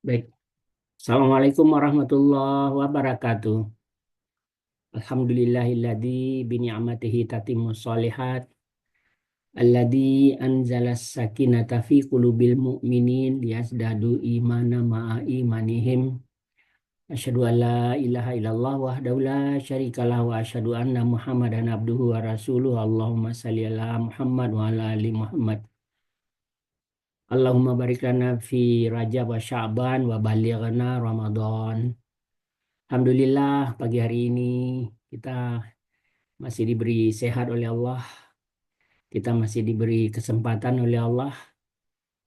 Baik. Assalamualaikum warahmatullahi wabarakatuh. Alhamdulillahilladzi bini'amatihi tatimmus sholihat. Alladzi anzalas sakinata fi qulubil mu'minin liyazdadu imana ma'a imanihim. Asyhadu an la ilaha illallah wahdahu la syarikalah wa asyhadu anna Muhammadan abduhu wa rasuluh. Allahumma shalli ala Muhammad wa ala ali Muhammad. Allahumma barik lana fi Rajab wa Sya'ban wa balighna Ramadan. Alhamdulillah pagi hari ini kita masih diberi sehat oleh Allah. Kita masih diberi kesempatan oleh Allah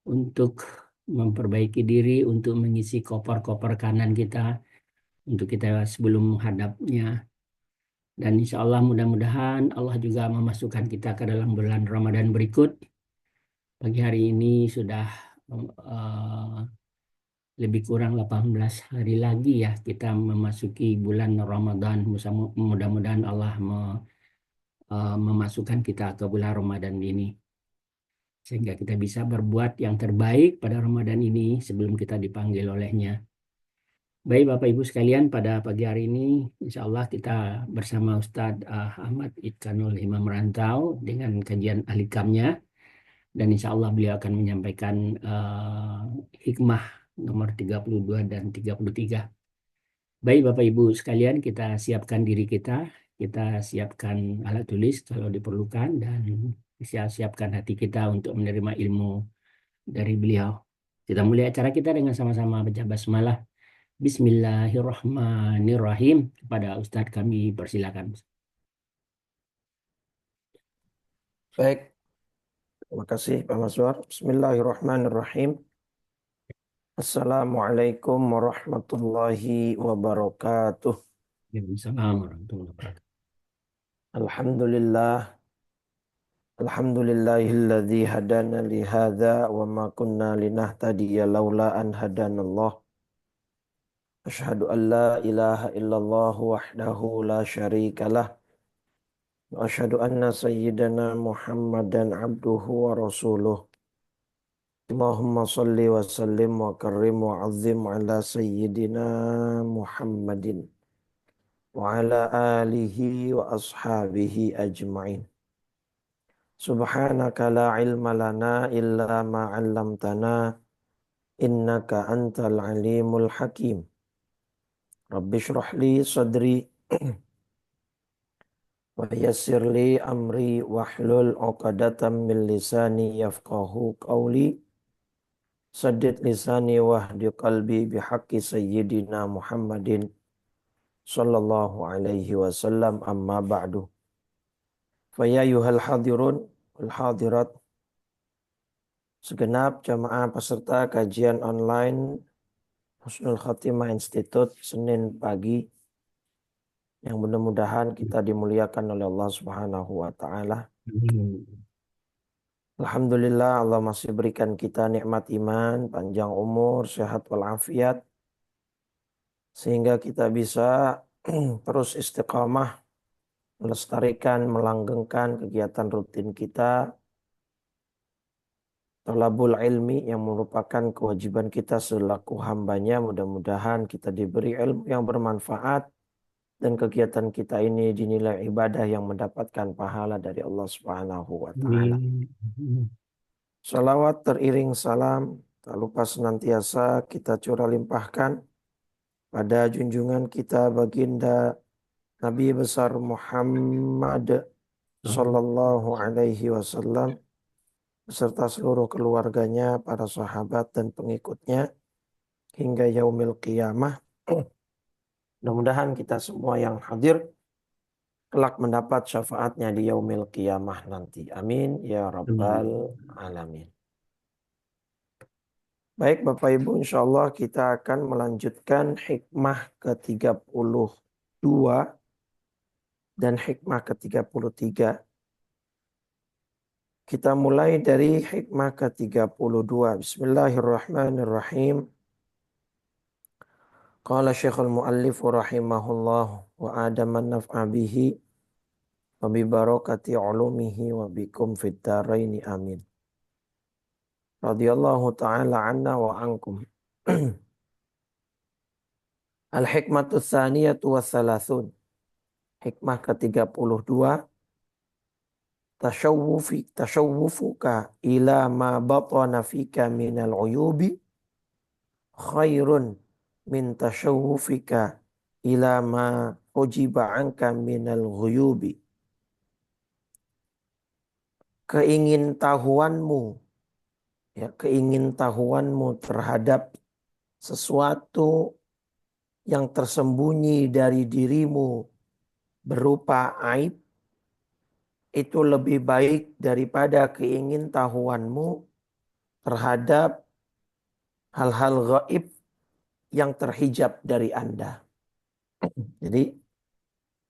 untuk memperbaiki diri, untuk mengisi koper-koper kanan kita, untuk kita sebelum menghadapnya. Dan insya Allah mudah-mudahan Allah juga memasukkan kita ke dalam bulan Ramadan berikut. Pagi hari ini sudah eh, lebih kurang 18 hari lagi ya kita memasuki bulan Ramadan. Mudah-mudahan Allah memasukkan kita ke bulan Ramadan ini sehingga kita bisa berbuat yang terbaik pada Ramadan ini sebelum kita dipanggil olehnya. Baik Bapak Ibu sekalian, pada pagi hari ini insya Allah kita bersama Ustadz Ahmad Idkanul Imam Rantau dengan kajian ahlikamnya, dan insya Allah beliau akan menyampaikan hikmah nomor 32 dan 33. Baik Bapak Ibu sekalian, kita siapkan diri kita siapkan alat tulis kalau diperlukan, dan siapkan hati kita untuk menerima ilmu dari beliau. Kita mulai acara kita dengan sama-sama baca basmalah. Bismillahirrahmanirrahim. Kepada Ustadz kami persilakan. Baik, terima kasih Pak Maswar. Bismillahirrahmanirrahim. Assalamualaikum warahmatullahi wabarakatuh. Waalaikumsalam warahmatullahi wabarakatuh. Alhamdulillah, alhamdulillahilladzi hadana li hadza wa ma kunna linahtadiya laula an hadanallah. Asyhadu an la ilaha illallah wahdahu la syarikalah wa asyhadu anna sayyidana Muhammadan abduhu wa rasuluh. Allahumma salli wa sallim wa karrim wa azim ala sayyidina Muhammadin wa ala alihi wa ashabihi ajma'in. Subhanaka la ilma lana illa ma 'allamtana innaka antal alimul hakim. Rabbi shrah li sadri wa yassir li amri wahlul 'uqdatam min lisani yafqahu qawli. Saddid lisani wahdi qalbi bihaqqi sayyidina Muhammadin sallallahu alaihi wasallam amma ba'du. Faya yuhal hadirun wal hadirat, segenap jamaah peserta kajian online Husnul Khatimah Institute Senin pagi, yang mudah-mudahan kita dimuliakan oleh Allah Subhanahu wa taala. Amin. Alhamdulillah, Allah masih berikan kita nikmat iman, panjang umur, sehat walafiat, sehingga kita bisa terus istiqamah melestarikan, melanggengkan kegiatan rutin kita, thalabul ilmi, yang merupakan kewajiban kita selaku hambanya. Mudah-mudahan kita diberi ilmu yang bermanfaat dan kegiatan kita ini dinilai ibadah yang mendapatkan pahala dari Allah Subhanahu wa taala. Amin. Salawat teriring salam tak lupa senantiasa kita curah limpahkan pada junjungan kita baginda Nabi besar Muhammad sallallahu alaihi wasallam beserta seluruh keluarganya, para sahabat dan pengikutnya hingga yaumil qiyamah. Mudah-mudahan kita semua yang hadir kelak mendapat syafaatnya di yaumil qiyamah nanti. Amin ya rabbal Amin. alamin. Baik Bapak Ibu, insya Allah kita akan melanjutkan hikmah ke-32 dan hikmah ke-33. Kita mulai dari hikmah ke-32. Bismillahirrahmanirrahim. Qala Syekhul Muallif rahimahullah wa adaman naf'a bihi wa bi barakati ulumihi wa bikum fid dharaini amin. Radhiyallahu ta'ala anna wa ankum. Al-hikmatu tsaniyatu wassalasun. Hikmah ke-32. Tashawwufuka ila ma batana fika minal uyubi khairun min tashawwufika ila ma ujiba anka minal ghuyubi. Keingintahuanmu, ya, keingintahuanmu terhadap sesuatu yang tersembunyi dari dirimu berupa aib itu lebih baik daripada keingintahuanmu terhadap hal-hal gaib yang terhijab dari Anda. Jadi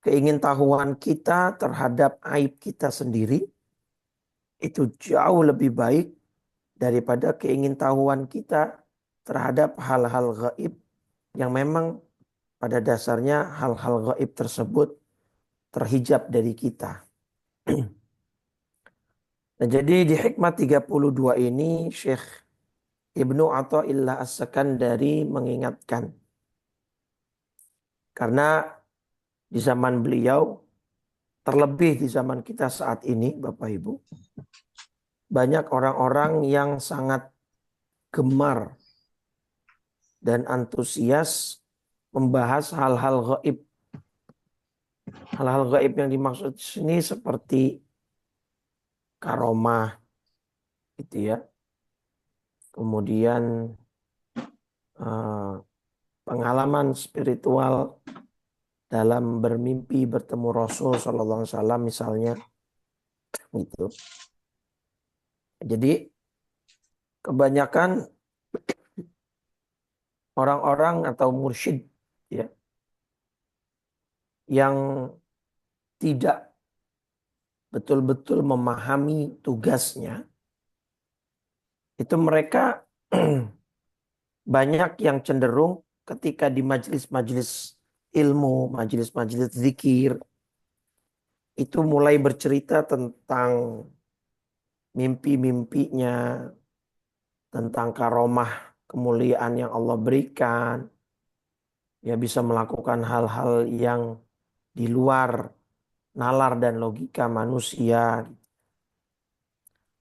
keingintahuan kita terhadap aib kita sendiri itu jauh lebih baik daripada keingintahuan kita terhadap hal-hal gaib yang memang pada dasarnya hal-hal gaib tersebut terhijab dari kita. Nah, jadi di hikmah 32 ini Syekh Ibnu Athaillah As-Sakandari mengingatkan. Karena di zaman beliau, terlebih di zaman kita saat ini Bapak Ibu, banyak orang-orang yang sangat gemar dan antusias membahas hal-hal gaib. Hal-hal gaib yang dimaksud di sini seperti karomah, gitu ya. Kemudian eh, pengalaman spiritual dalam bermimpi bertemu Rasul Sallallahu Alaihi Wasallam misalnya, gitu. Jadi kebanyakan orang-orang atau mursyid ya yang tidak betul-betul memahami tugasnya, itu mereka banyak yang cenderung ketika di majelis-majelis ilmu, majelis-majelis zikir, itu mulai bercerita tentang mimpi-mimpinya, tentang karomah kemuliaan yang Allah berikan, ya bisa melakukan hal-hal yang di luar nalar dan logika manusia.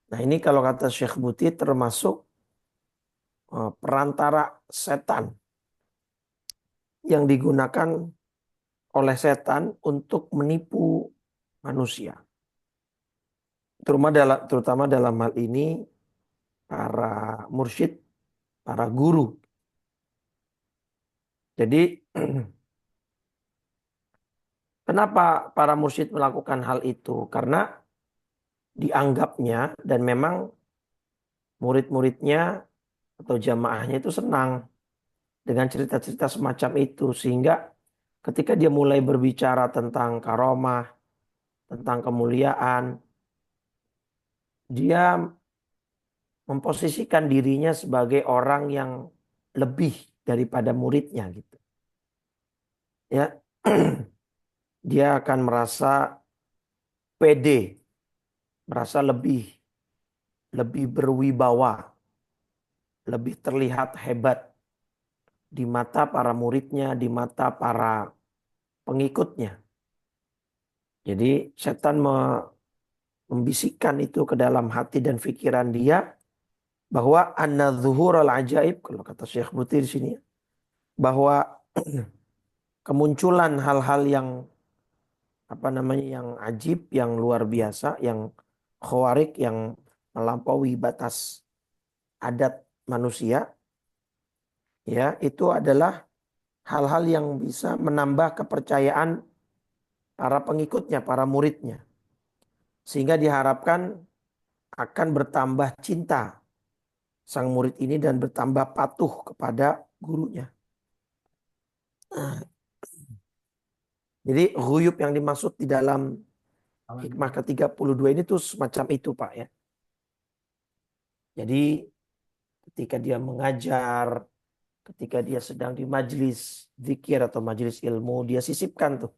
Nah ini kalau kata Syekh Buti termasuk perantara setan yang digunakan oleh setan untuk menipu manusia. Terutama dalam hal ini para mursyid, para guru. Jadi kenapa para mursyid melakukan hal itu? Karena dianggapnya dan memang murid-muridnya atau jamaahnya itu senang dengan cerita-cerita semacam itu. Sehingga ketika dia mulai berbicara tentang karomah, tentang kemuliaan, dia memposisikan dirinya sebagai orang yang lebih daripada muridnya gitu. Ya. Dia akan merasa pede, merasa lebih berwibawa, lebih terlihat hebat di mata para muridnya, di mata para pengikutnya. Jadi setan membisikkan itu ke dalam hati dan pikiran dia bahwa anna zuhurul ajaib, kalau kata Syekh Buti di sini, bahwa kemunculan hal-hal yang yang ajib, yang luar biasa, yang khawarik, yang melampaui batas adat manusia, ya itu adalah hal-hal yang bisa menambah kepercayaan para pengikutnya, para muridnya, sehingga diharapkan akan bertambah cinta sang murid ini dan bertambah patuh kepada gurunya. Jadi ghuyub yang dimaksud di dalam hikmah ke-32 ini tuh semacam itu Pak ya. Jadi ketika dia mengajar, ketika dia sedang di majelis zikir atau majelis ilmu, dia sisipkan tuh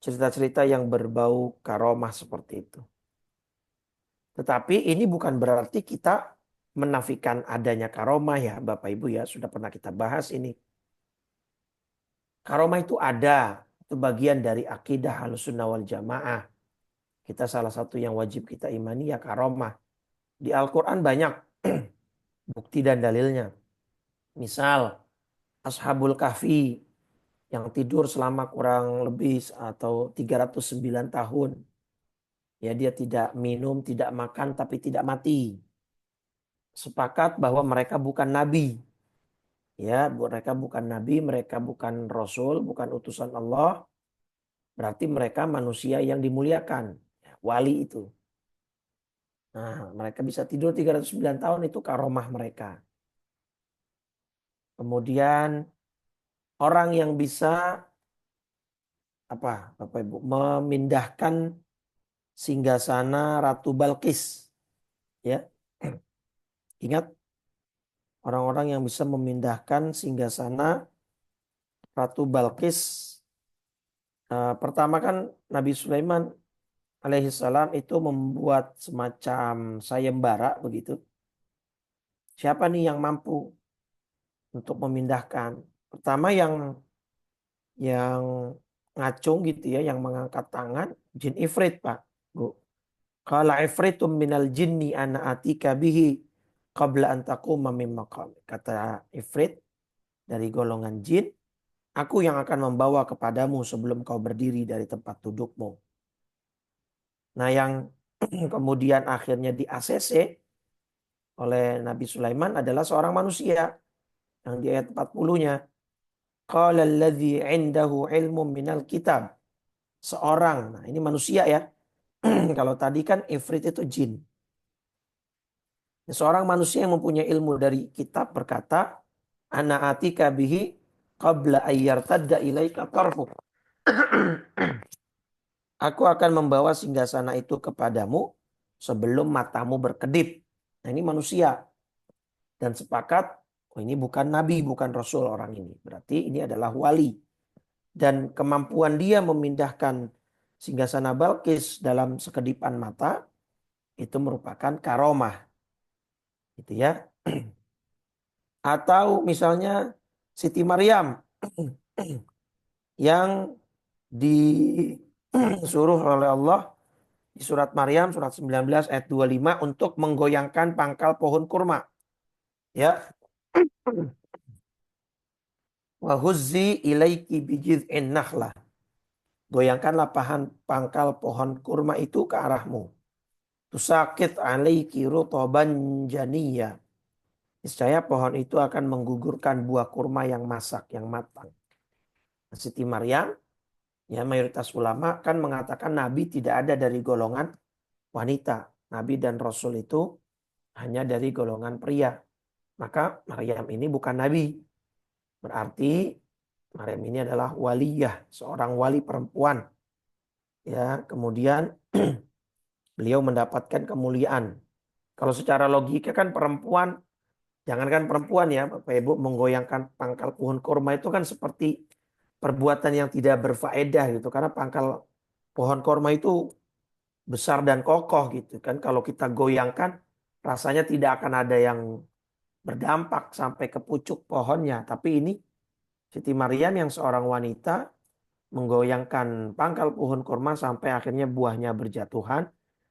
cerita-cerita yang berbau karomah seperti itu. Tetapi ini bukan berarti kita menafikan adanya karomah ya Bapak Ibu ya, sudah pernah kita bahas ini. Karomah itu ada. Itu bagian dari akidah Ahlussunnah wal Jamaah. Kita salah satu yang wajib kita imani ya karomah. Di Al-Quran banyak bukti dan dalilnya. Misal Ashabul Kahfi yang tidur selama kurang lebih atau 309 tahun. Ya, dia tidak minum, tidak makan, tapi tidak mati. Sepakat bahwa mereka bukan nabi. Ya, mereka bukan nabi, mereka bukan rasul, bukan utusan Allah. Berarti mereka manusia yang dimuliakan. Ya, wali itu. Nah, mereka bisa tidur 309 tahun itu karomah mereka. Kemudian orang yang bisa apa Bapak Ibu memindahkan singgasana Ratu Balkis, ya. Ingat orang-orang yang bisa memindahkan singgasana Ratu Balkis. Pertama kan Nabi Sulaiman alaihissalam itu membuat semacam sayembara begitu. Siapa nih yang mampu untuk memindahkan? Pertama yang ngacung gitu ya, yang mengangkat tangan, jin ifrit, Pak, Bu. Qala ifritum minal jinni ana atika bihi qabla an taquma min maqam. Kata ifrit dari golongan jin, aku yang akan membawa kepadamu sebelum kau berdiri dari tempat dudukmu. Nah, yang kemudian akhirnya di ACC oleh Nabi Sulaiman adalah seorang manusia yang di ayat 40-nya. Qala alladzi 'indahu 'ilmun minal kitab. Seorang, nah ini manusia ya. Kalau tadi kan ifrit itu jin. Seorang manusia yang mempunyai ilmu dari kitab berkata, ana atika bihi qabla ayyartadda ilaika tarfuk. Aku akan membawa singgasana itu kepadamu sebelum matamu berkedip. Nah, ini manusia. Dan sepakat, oh ini bukan nabi, bukan rasul orang ini. Berarti ini adalah wali. Dan kemampuan dia memindahkan singgasana Balkis dalam sekedipan mata, itu merupakan karomah. Gitu ya. Atau misalnya Siti Maryam yang disuruh oleh Allah di surat Maryam surat 19 ayat 25 untuk menggoyangkan pangkal pohon kurma. Ya. Wa huzzi ilaiki bijid'in nakhlah. Goyangkanlah pangkal pohon kurma itu ke arahmu. Tusakit alaiki rutoban janiyya. Niscaya pohon itu akan menggugurkan buah kurma yang masak, yang matang. Siti Maryam, ya mayoritas ulama kan mengatakan Nabi tidak ada dari golongan wanita. Nabi dan Rasul itu hanya dari golongan pria. Maka Maryam ini bukan Nabi. Berarti Maryam ini adalah waliyah, seorang wali perempuan. Ya, kemudian beliau mendapatkan kemuliaan. Kalau secara logika kan perempuan, jangankan perempuan ya, Bapak Ibu, menggoyangkan pangkal pohon kurma itu kan seperti perbuatan yang tidak berfaedah gitu. Karena pangkal pohon kurma itu besar dan kokoh gitu kan. Kalau kita goyangkan rasanya tidak akan ada yang berdampak sampai ke pucuk pohonnya. Tapi ini Siti Maryam yang seorang wanita menggoyangkan pangkal pohon kurma sampai akhirnya buahnya berjatuhan.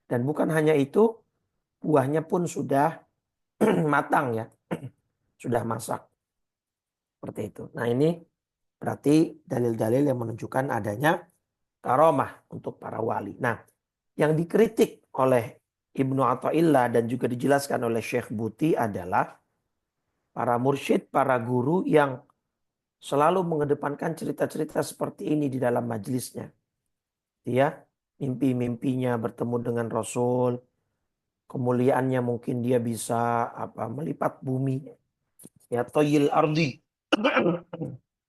Dan bukan hanya itu, buahnya pun sudah matang ya. Sudah masak. Seperti itu. Nah, ini berarti dalil-dalil yang menunjukkan adanya karomah untuk para wali. Nah, yang dikritik oleh Ibnu Athaillah dan juga dijelaskan oleh Syekh Buti adalah para mursyid, para guru yang selalu mengedepankan cerita-cerita seperti ini di dalam majelisnya. Ya, mimpi-mimpinya bertemu dengan Rasul, kemuliaannya mungkin dia bisa melipat bumi, ya toyil ardi.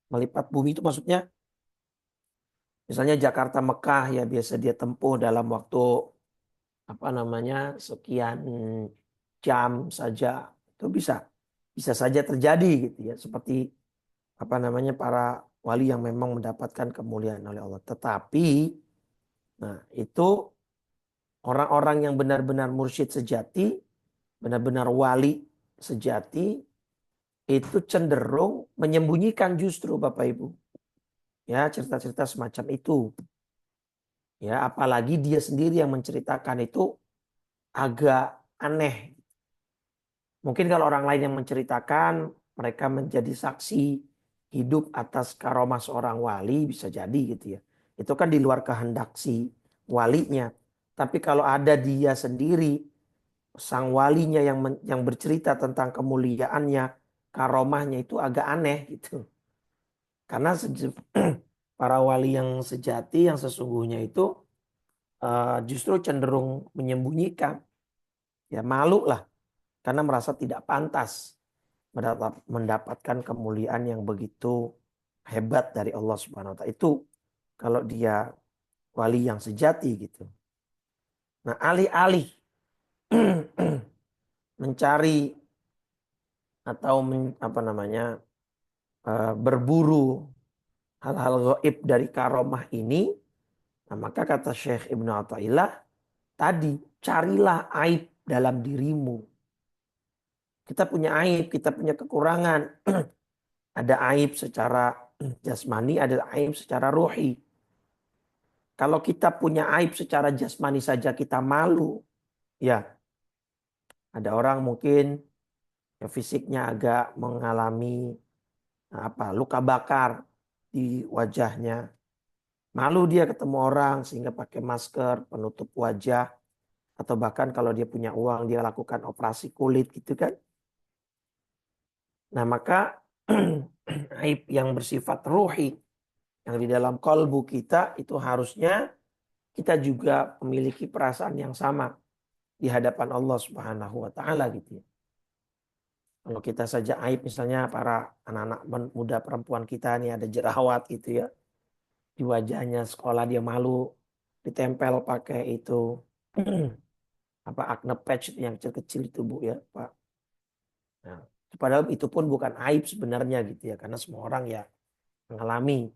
Melipat bumi itu maksudnya misalnya Jakarta Mekah ya biasa dia tempuh dalam waktu sekian jam saja. Itu bisa saja terjadi gitu ya, seperti para wali yang memang mendapatkan kemuliaan oleh Allah. Tetapi nah itu orang-orang yang benar-benar mursyid sejati, benar-benar wali sejati itu cenderung menyembunyikan justru Bapak Ibu. Ya, cerita-cerita semacam itu. Ya, apalagi dia sendiri yang menceritakan itu agak aneh. Mungkin kalau orang lain yang menceritakan, mereka menjadi saksi hidup atas karomah seorang wali, bisa jadi gitu ya. Itu kan di luar kehendak si walinya. Tapi kalau ada dia sendiri, sang walinya yang bercerita tentang kemuliaannya, karomahnya, itu agak aneh gitu. Karena para wali yang sejati, yang sesungguhnya itu justru cenderung menyembunyikan. Ya malu lah, karena merasa tidak pantas mendapatkan kemuliaan yang begitu hebat dari Allah Subhanahu wa taala. Itu kalau dia wali yang sejati gitu. Nah, alih-alih mencari atau apa namanya, berburu hal-hal gaib dari karomah ini, nah maka kata Syekh Ibnu Athaillah tadi, carilah aib dalam dirimu. Kita punya aib, kita punya kekurangan. Ada aib secara jasmani, ada aib secara ruhi. Kalau kita punya aib secara jasmani saja kita malu, ya ada orang mungkin ya fisiknya agak mengalami apa, luka bakar di wajahnya. Malu dia ketemu orang sehingga pakai masker, penutup wajah. Atau bahkan kalau dia punya uang dia lakukan operasi kulit gitu kan. Nah maka aib yang bersifat ruhi, yang di dalam kalbu kita, itu harusnya kita juga memiliki perasaan yang sama di hadapan Allah Subhanahu wa taala gitu ya. Kalau kita saja aib, misalnya para anak-anak muda perempuan kita nih ada jerawat gitu ya di wajahnya, sekolah dia malu, ditempel pakai itu apa, acne patch yang kecil-kecil itu Bu ya Pak. Nah, padahal itu pun bukan aib sebenarnya gitu ya, karena semua orang ya mengalami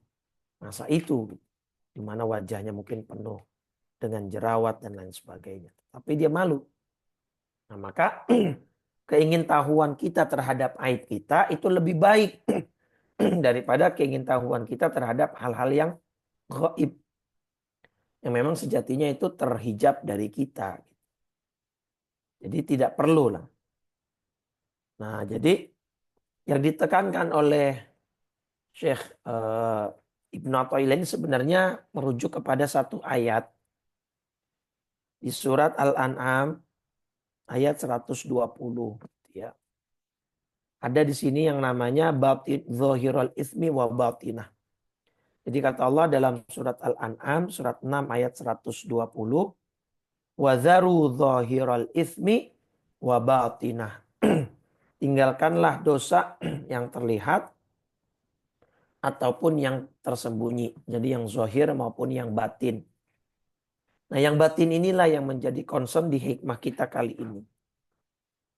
masa itu gitu, di mana wajahnya mungkin penuh dengan jerawat dan lain sebagainya. Tapi dia malu. Nah, maka keingintahuan kita terhadap aib kita itu lebih baik daripada keingintahuan kita terhadap hal-hal yang gaib, yang memang sejatinya itu terhijab dari kita. Jadi tidak perlu lah. Nah, jadi yang ditekankan oleh Syekh Ibnu Athaillah ini sebenarnya merujuk kepada satu ayat di surat Al-An'am ayat 120 ya. Ada di sini yang namanya batin zahirul ismi wa batinah. Jadi kata Allah dalam surat Al-An'am surat 6 ayat 120, wa zaru zahiral ismi wa batinah. Tinggalkanlah dosa yang terlihat ataupun yang tersembunyi. Jadi yang zahir maupun yang batin. Nah, yang batin inilah yang menjadi concern di hikmah kita kali ini.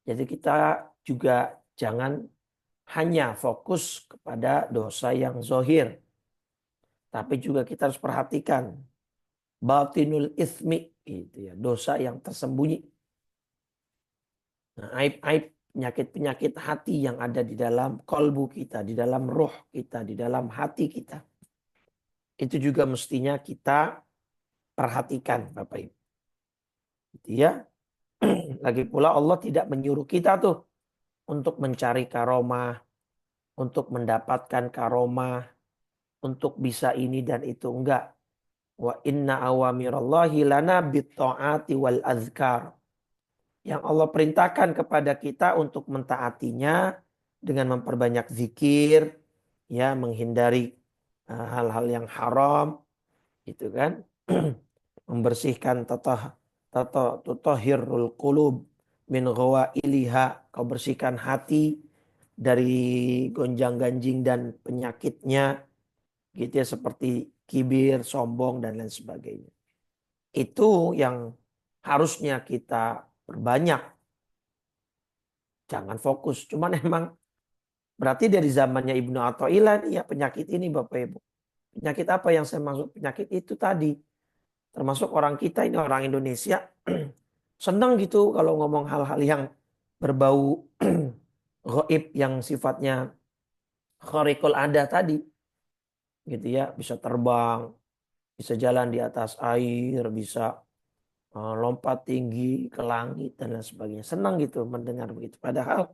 Jadi kita juga jangan hanya fokus kepada dosa yang zahir, tapi juga kita harus perhatikan batinul ismi, gitu ya, dosa yang tersembunyi. Nah, aib-aib, penyakit-penyakit hati yang ada di dalam kolbu kita, di dalam roh kita, di dalam hati kita. Itu juga mestinya kita perhatikan Bapak Ibu. Gitu ya. Lagi pula Allah tidak menyuruh kita tuh untuk mencari karomah, untuk mendapatkan karomah, untuk bisa ini dan itu. Enggak. Wa inna awamirallahi lana bitta'ati wal azkar. Yang Allah perintahkan kepada kita untuk mentaatinya dengan memperbanyak zikir, ya, menghindari hal-hal yang haram, gitu kan. Membersihkan tutahhirul qulub min ghawailiha, kau bersihkan hati dari gonjang-ganjing dan penyakitnya, gitu ya, seperti kibir, sombong dan lain sebagainya. Itu yang harusnya kita perbanyak. Jangan fokus. Cuman emang berarti dari zamannya Ibnu Athaillah ya penyakit ini Bapak Ibu. Penyakit apa yang saya maksud? Penyakit itu tadi. Termasuk orang kita ini, orang Indonesia. Senang gitu kalau ngomong hal-hal yang berbau gaib yang sifatnya khariqul ada tadi. gitu ya, bisa terbang, bisa jalan di atas air, bisa lompat tinggi ke langit dan lain sebagainya. Senang gitu mendengar begitu. Padahal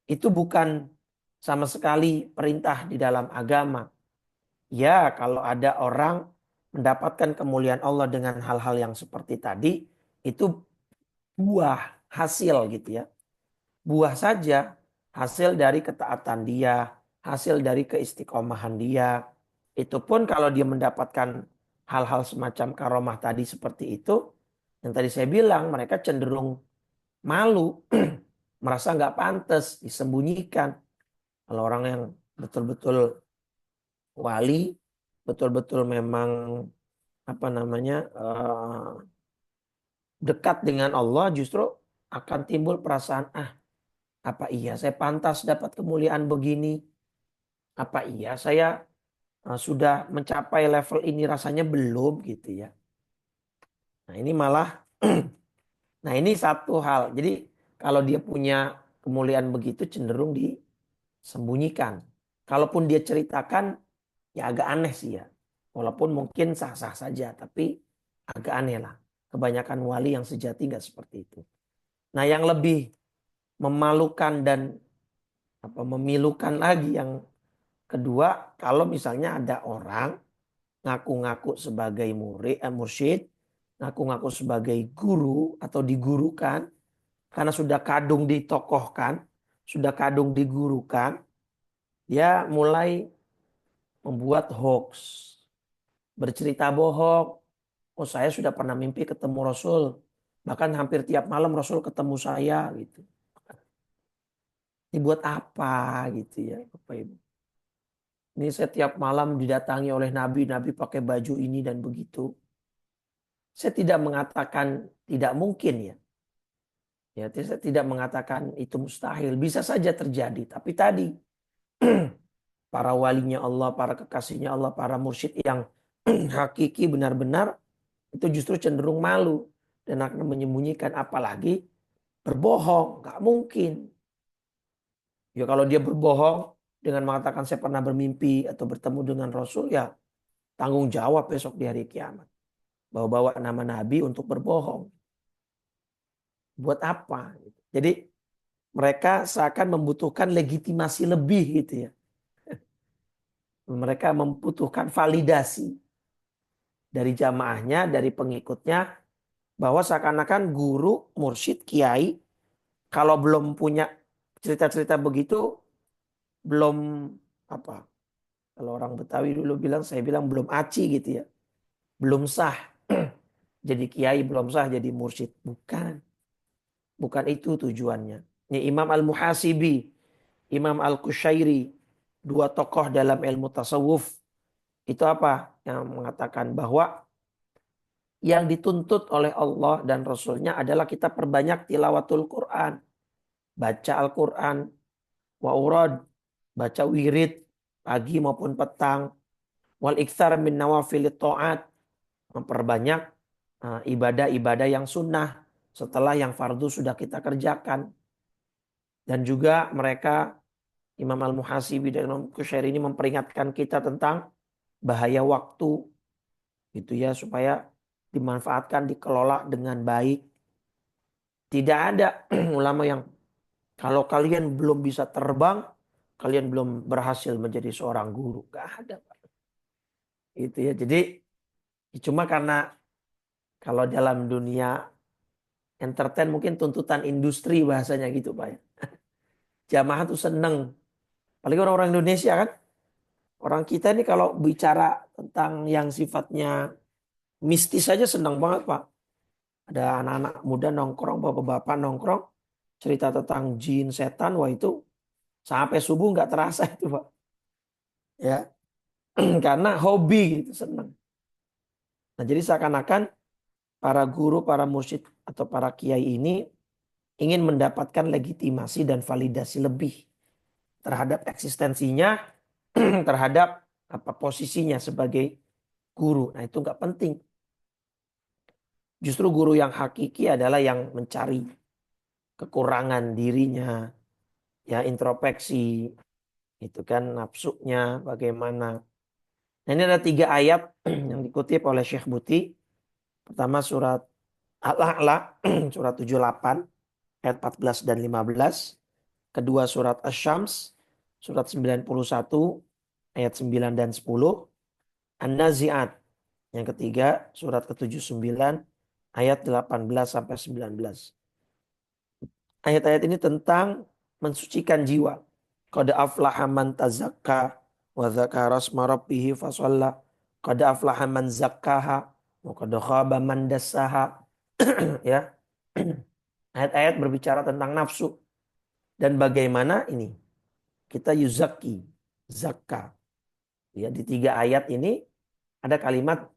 itu bukan sama sekali perintah di dalam agama. Ya, kalau ada orang mendapatkan kemuliaan Allah dengan hal-hal yang seperti tadi, itu buah hasil gitu ya. Buah saja hasil dari ketaatan dia, hasil dari keistiqomahan dia. Itu pun kalau dia mendapatkan hal-hal semacam karomah tadi seperti itu, yang tadi saya bilang mereka cenderung malu, merasa nggak pantas, disembunyikan. Kalau orang yang betul-betul wali, betul-betul memang apa namanya dekat dengan Allah, justru akan timbul perasaan, apa iya saya pantas dapat kemuliaan begini? Apa iya saya sudah mencapai level ini, rasanya belum gitu ya. Nah ini malah, nah ini satu hal. Jadi kalau dia punya kemuliaan begitu cenderung disembunyikan. Kalaupun dia ceritakan ya agak aneh sih ya. Walaupun mungkin sah-sah saja, tapi agak aneh lah. Kebanyakan wali yang sejati nggak seperti itu. Nah yang lebih memalukan dan apa memilukan lagi yang kedua, kalau misalnya ada orang ngaku-ngaku sebagai mursyid, ngaku-ngaku sebagai guru atau digurukan, karena sudah kadung ditokohkan, sudah kadung digurukan, dia mulai membuat hoax, bercerita bohong. Oh saya sudah pernah mimpi ketemu Rasul, bahkan hampir tiap malam Rasul ketemu saya gitu. Ini buat apa gitu ya, Bapak Ibu? Ini saya tiap malam didatangi oleh Nabi, Nabi pakai baju ini dan begitu. Saya tidak mengatakan tidak mungkin ya. Ya, saya tidak mengatakan itu mustahil. Bisa saja terjadi. Tapi tadi para walinya Allah, para kekasihnya Allah, para mursyid yang hakiki benar-benar itu justru cenderung malu dan akan menyembunyikan, apalagi berbohong. Gak mungkin. Ya kalau dia berbohong dengan mengatakan saya pernah bermimpi atau bertemu dengan Rasul, ya tanggung jawab besok di hari kiamat. Bawa-bawa nama Nabi untuk berbohong. Buat apa? Jadi mereka seakan membutuhkan legitimasi lebih gitu ya. Mereka membutuhkan validasi dari jamaahnya, dari pengikutnya, bahwa seakan-akan guru, mursyid, kiai, kalau belum punya cerita-cerita begitu, belum apa? Kalau orang Betawi dulu bilang, saya bilang belum aci gitu ya, belum sah. Jadi kiai belum sah jadi mursyid. Bukan itu tujuannya. Ini Imam Al-Muhasibi, Imam Al-Qushairi, dua tokoh dalam ilmu tasawuf. Itu apa? Yang mengatakan bahwa yang dituntut oleh Allah dan Rasulnya adalah kita perbanyak tilawatul Quran. Baca Al-Quran, wa'urad, baca wirid, pagi maupun petang. Wal iktsar min nawafilit ta'at, memperbanyak ibadah-ibadah yang sunnah setelah yang fardu sudah kita kerjakan. Dan juga mereka Imam Al-Muhasibi dan Imam Qushairi ini memperingatkan kita tentang bahaya waktu gitu ya, supaya dimanfaatkan, dikelola dengan baik. Tidak ada ulama yang kalau kalian belum bisa terbang, kalian belum berhasil menjadi seorang guru. Gak ada, Pak. Itu ya. Jadi cuma karena kalau dalam dunia entertain mungkin tuntutan industri bahasanya gitu, Pak ya. Jamaah tuh seneng. Apalagi orang-orang Indonesia kan. Orang kita ini kalau bicara tentang yang sifatnya mistis saja senang banget, Pak. Ada anak-anak muda nongkrong, bapak-bapak nongkrong, cerita tentang jin, setan, wah itu sampai subuh nggak terasa itu, Pak. Ya, karena hobi gitu, senang. Nah, jadi seakan-akan para guru, para mursyid atau para kiai ini ingin mendapatkan legitimasi dan validasi lebih terhadap eksistensinya, terhadap apa posisinya sebagai guru. Nah, itu nggak penting. Justru guru yang hakiki adalah yang mencari kekurangan dirinya, ya introspeksi, itu kan nafsunya bagaimana. Nah, ini ada 3 ayat yang dikutip oleh Syekh Buti. Pertama surat Al-A'la, surat 78, ayat 14 dan 15. Kedua surat Asy-Syams, surat 91, ayat 9 dan 10. An-Nazi'at, yang ketiga surat ke-79, ayat 18 sampai 19. Ayat-ayat ini tentang mensucikan jiwa. Qad aflaha man tazakka wa dzakara asma rabbih fasalla. Qad aflaha man zakkaha wa qad khaba man dassaha. Ya. Ayat-ayat berbicara tentang nafsu dan bagaimana ini kita yuzaki, zakka. Ya, di 3 ayat ini ada kalimat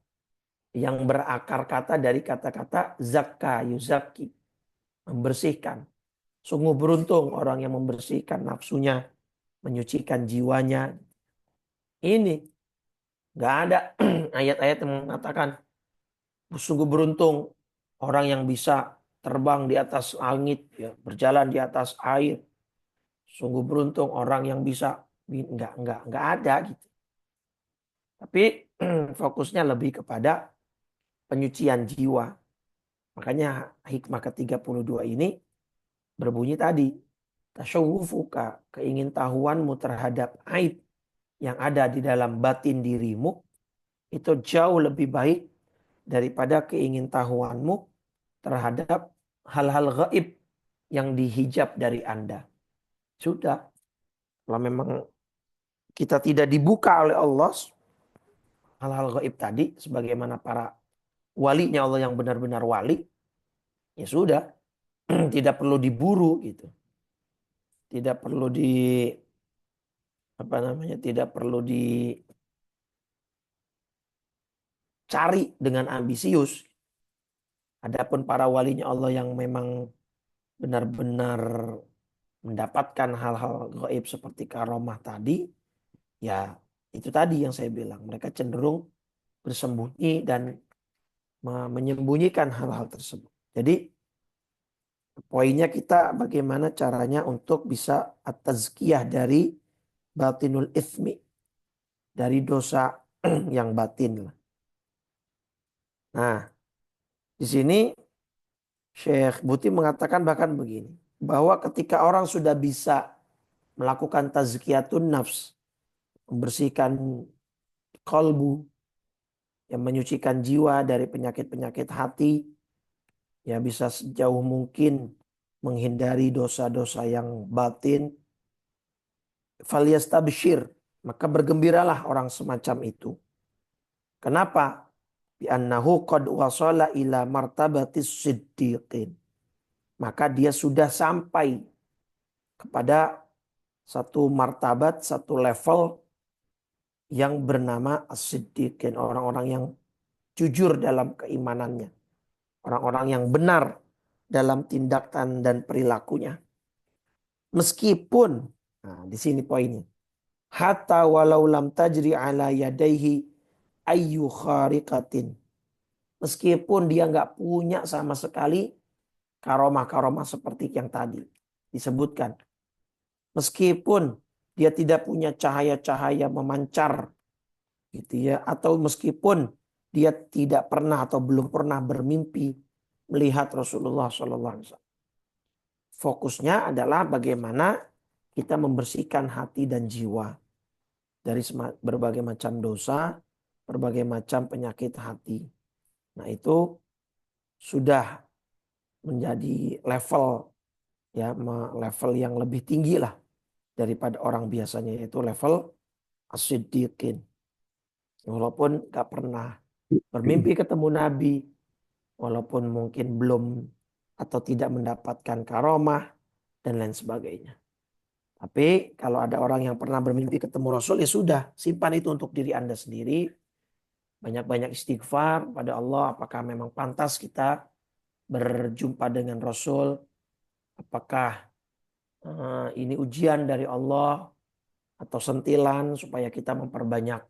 yang berakar kata dari kata-kata zakka, yuzaki, membersihkan. Sungguh beruntung orang yang membersihkan nafsunya, menyucikan jiwanya. Ini nggak ada ayat-ayat yang mengatakan sungguh beruntung orang yang bisa terbang di atas langit, ya, berjalan di atas air. Sungguh beruntung orang yang bisa nggak ada gitu. Tapi fokusnya lebih kepada penyucian jiwa. Makanya hikmah ke-32 ini berbunyi tadi, tasyawufuka, keingintahuanmu terhadap aib yang ada di dalam batin dirimu itu jauh lebih baik daripada keingintahuanmu terhadap hal-hal gaib yang dihijab dari Anda. Sudah, kalau memang kita tidak dibuka oleh Allah hal-hal gaib tadi sebagaimana para walinya Allah yang benar-benar wali, ya sudah, tidak perlu diburu gitu. Tidak perlu tidak perlu dicari dengan ambisius. Adapun para walinya Allah yang memang benar-benar mendapatkan hal-hal gaib seperti karomah tadi, ya itu tadi yang saya bilang. Mereka cenderung bersembunyi dan menyembunyikan hal-hal tersebut. Jadi poinnya kita bagaimana caranya untuk bisa at-tazkiyah dari batinul ithmi, dari dosa yang batin. Nah, di sini Syekh Buti mengatakan bahkan begini, bahwa ketika orang sudah bisa melakukan tazkiyatun nafs, membersihkan kalbu, yang menyucikan jiwa dari penyakit-penyakit hati, ya bisa sejauh mungkin menghindari dosa-dosa yang batin, falyastabshir, maka bergembiralah orang semacam itu. Kenapa? Bi'annahu qad wasala ila martabatis siddiqin. Maka dia sudah sampai kepada satu martabat, satu level yang bernama as-siddiqin. Orang-orang yang jujur dalam keimanannya. Orang-orang yang benar dalam tindakan dan perilakunya. Meskipun, nah di sini poinnya. Hatta walau lam tajri ala yadaihi ayyu khariqatin. Meskipun dia nggak punya sama sekali karomah-karomah seperti yang tadi disebutkan. Meskipun dia tidak punya cahaya-cahaya memancar gitu ya, atau meskipun dia tidak pernah atau belum pernah bermimpi melihat Rasulullah SAW. Fokusnya adalah bagaimana kita membersihkan hati dan jiwa dari berbagai macam dosa, berbagai macam penyakit hati. Nah, itu sudah menjadi level, ya, level yang lebih tinggi lah daripada orang biasanya, yaitu level as-siddiqin. Walaupun gak pernah bermimpi ketemu Nabi, walaupun mungkin belum atau tidak mendapatkan karomah dan lain sebagainya. Tapi kalau ada orang yang pernah bermimpi ketemu Rasul, ya sudah, simpan itu untuk diri Anda sendiri. Banyak-banyak istighfar pada Allah, apakah memang pantas kita berjumpa dengan Rasul, apakah ini ujian dari Allah atau sentilan supaya kita memperbanyak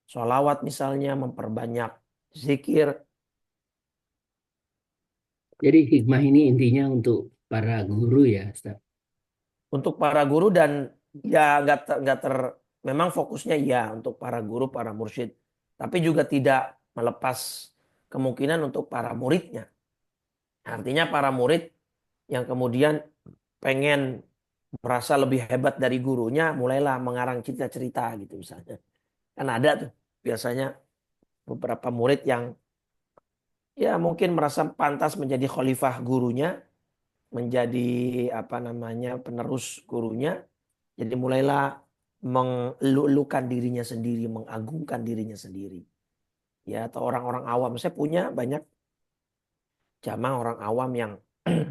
sholawat misalnya, memperbanyak zikir. Jadi hikmah ini intinya untuk para guru ya, Ustaz. Untuk para guru dan ya nggak ter memang fokusnya ya untuk para guru, para mursyid. Tapi juga tidak melepas kemungkinan untuk para muridnya. Artinya para murid yang kemudian pengen merasa lebih hebat dari gurunya, mulailah mengarang cerita-cerita gitu misalnya. Kan ada tuh biasanya beberapa murid yang ya mungkin merasa pantas menjadi khalifah gurunya, menjadi apa namanya penerus gurunya. Jadi mulailah mengeluh-elukan dirinya sendiri, mengagungkan dirinya sendiri. Ya, atau orang-orang awam. Saya punya banyak jamaah orang awam yang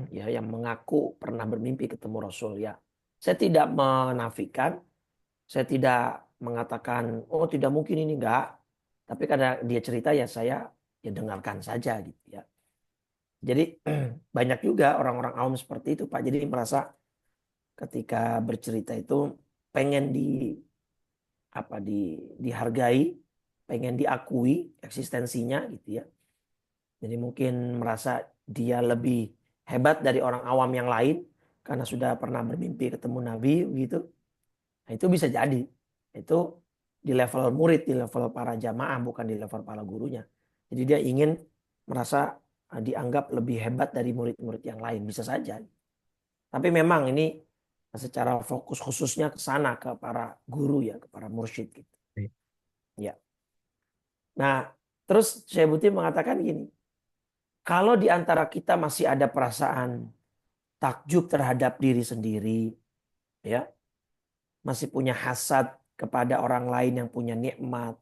ya yang mengaku pernah bermimpi ketemu Rasul ya. Saya tidak menafikan, saya tidak mengatakan oh tidak mungkin ini enggak. Tapi karena dia cerita ya saya ya dengarkan saja gitu ya. Jadi banyak juga orang-orang awam seperti itu Pak. Jadi merasa ketika bercerita itu pengen dihargai, pengen diakui eksistensinya gitu ya. Jadi mungkin merasa dia lebih hebat dari orang awam yang lain karena sudah pernah bermimpi ketemu Nabi gitu. Nah, itu bisa jadi. Itu di level murid, di level para jamaah bukan di level para gurunya. Jadi dia ingin merasa dianggap lebih hebat dari murid-murid yang lain bisa saja. Tapi memang ini secara fokus khususnya ke sana ke para guru ya, ke para mursyid gitu. Ya. Nah, terus Syekh Buti mengatakan gini, kalau di antara kita masih ada perasaan takjub terhadap diri sendiri, ya, masih punya hasad kepada orang lain yang punya nikmat,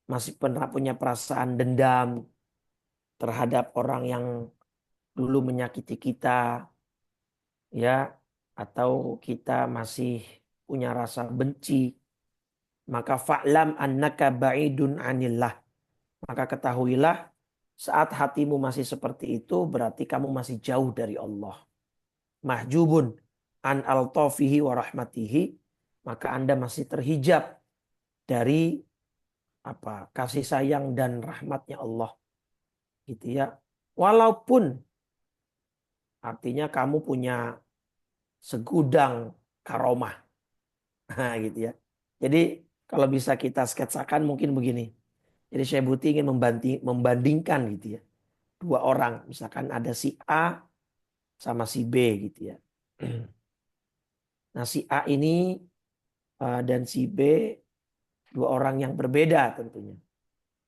masih pernah punya perasaan dendam terhadap orang yang dulu menyakiti kita, ya, atau kita masih punya rasa benci, maka fa'lam annaka ba'idun anillah. Maka ketahuilah saat hatimu masih seperti itu berarti kamu masih jauh dari Allah. Mahjubun an altafihi wa rahmatihi, maka Anda masih terhijab dari kasih sayang dan rahmatnya Allah gitu ya. Walaupun artinya kamu punya segudang karomah. Nah, gitu ya. Jadi kalau bisa kita sketsakan mungkin begini. Jadi Syekh Buti ingin membandingkan gitu ya. Dua orang, misalkan ada si A sama si B gitu ya. Nah si A ini dan si B dua orang yang berbeda tentunya.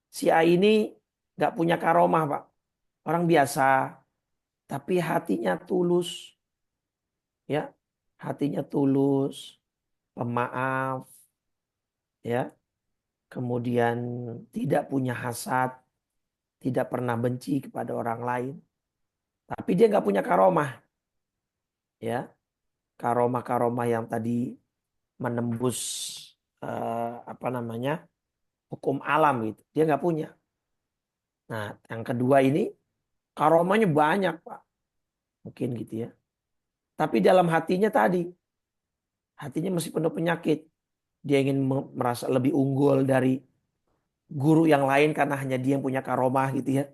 Si A ini nggak punya karomah Pak. Orang biasa, tapi hatinya tulus. Ya, hatinya tulus, pemaaf, ya. Kemudian tidak punya hasad, tidak pernah benci kepada orang lain. Tapi dia nggak punya karomah. Ya, karomah-karomah yang tadi menembus apa namanya hukum alam gitu. Dia nggak punya. Nah, yang kedua ini karomahnya banyak Pak. Mungkin gitu ya. Tapi dalam hatinya tadi, hatinya masih penuh penyakit. Dia ingin merasa lebih unggul dari guru yang lain karena hanya dia yang punya karomah gitu ya.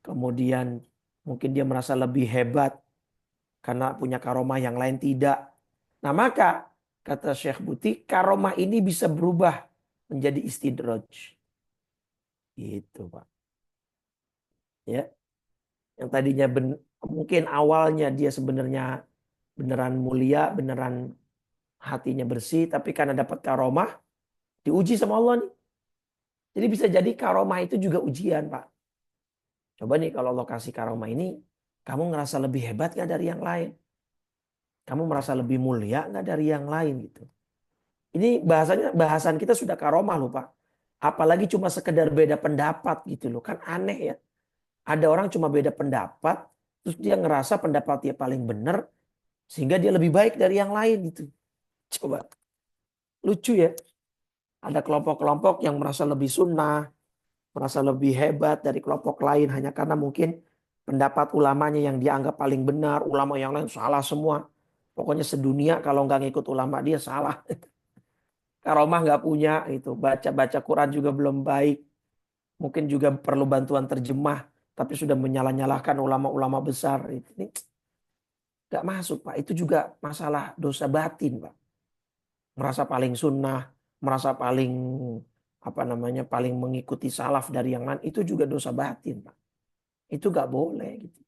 Kemudian mungkin dia merasa lebih hebat karena punya karomah yang lain tidak. Nah maka kata Syekh Buti karomah ini bisa berubah menjadi istidraj. Gitu Pak. Ya, yang tadinya mungkin awalnya dia sebenarnya beneran mulia, beneran hatinya bersih, tapi karena dapat karomah diuji sama Allah nih. Jadi bisa jadi karomah itu juga ujian Pak. Coba nih kalau Allah kasih karomah ini, kamu ngerasa lebih hebat nggak dari yang lain? Kamu merasa lebih mulia nggak dari yang lain gitu? Ini bahasanya bahasan kita sudah karomah loh Pak. Apalagi cuma sekedar beda pendapat gitu loh. Kan aneh ya. Ada orang cuma beda pendapat, terus dia ngerasa pendapat dia paling benar, sehingga dia lebih baik dari yang lain gitu. Coba. Lucu ya. Ada kelompok-kelompok yang merasa lebih sunnah, merasa lebih hebat dari kelompok lain hanya karena mungkin pendapat ulamanya yang dianggap paling benar, ulama yang lain salah semua. Pokoknya sedunia kalau nggak ngikut ulama dia salah. Karomah nggak punya itu, baca-baca Quran juga belum baik. Mungkin juga perlu bantuan terjemah, tapi sudah menyalah-nyalahkan ulama-ulama besar. Ini nggak masuk Pak, itu juga masalah dosa batin Pak. merasa paling sunnah, merasa paling apa namanya, paling mengikuti salaf dari yang lain, itu juga dosa batin, Pak. Itu nggak boleh gitu.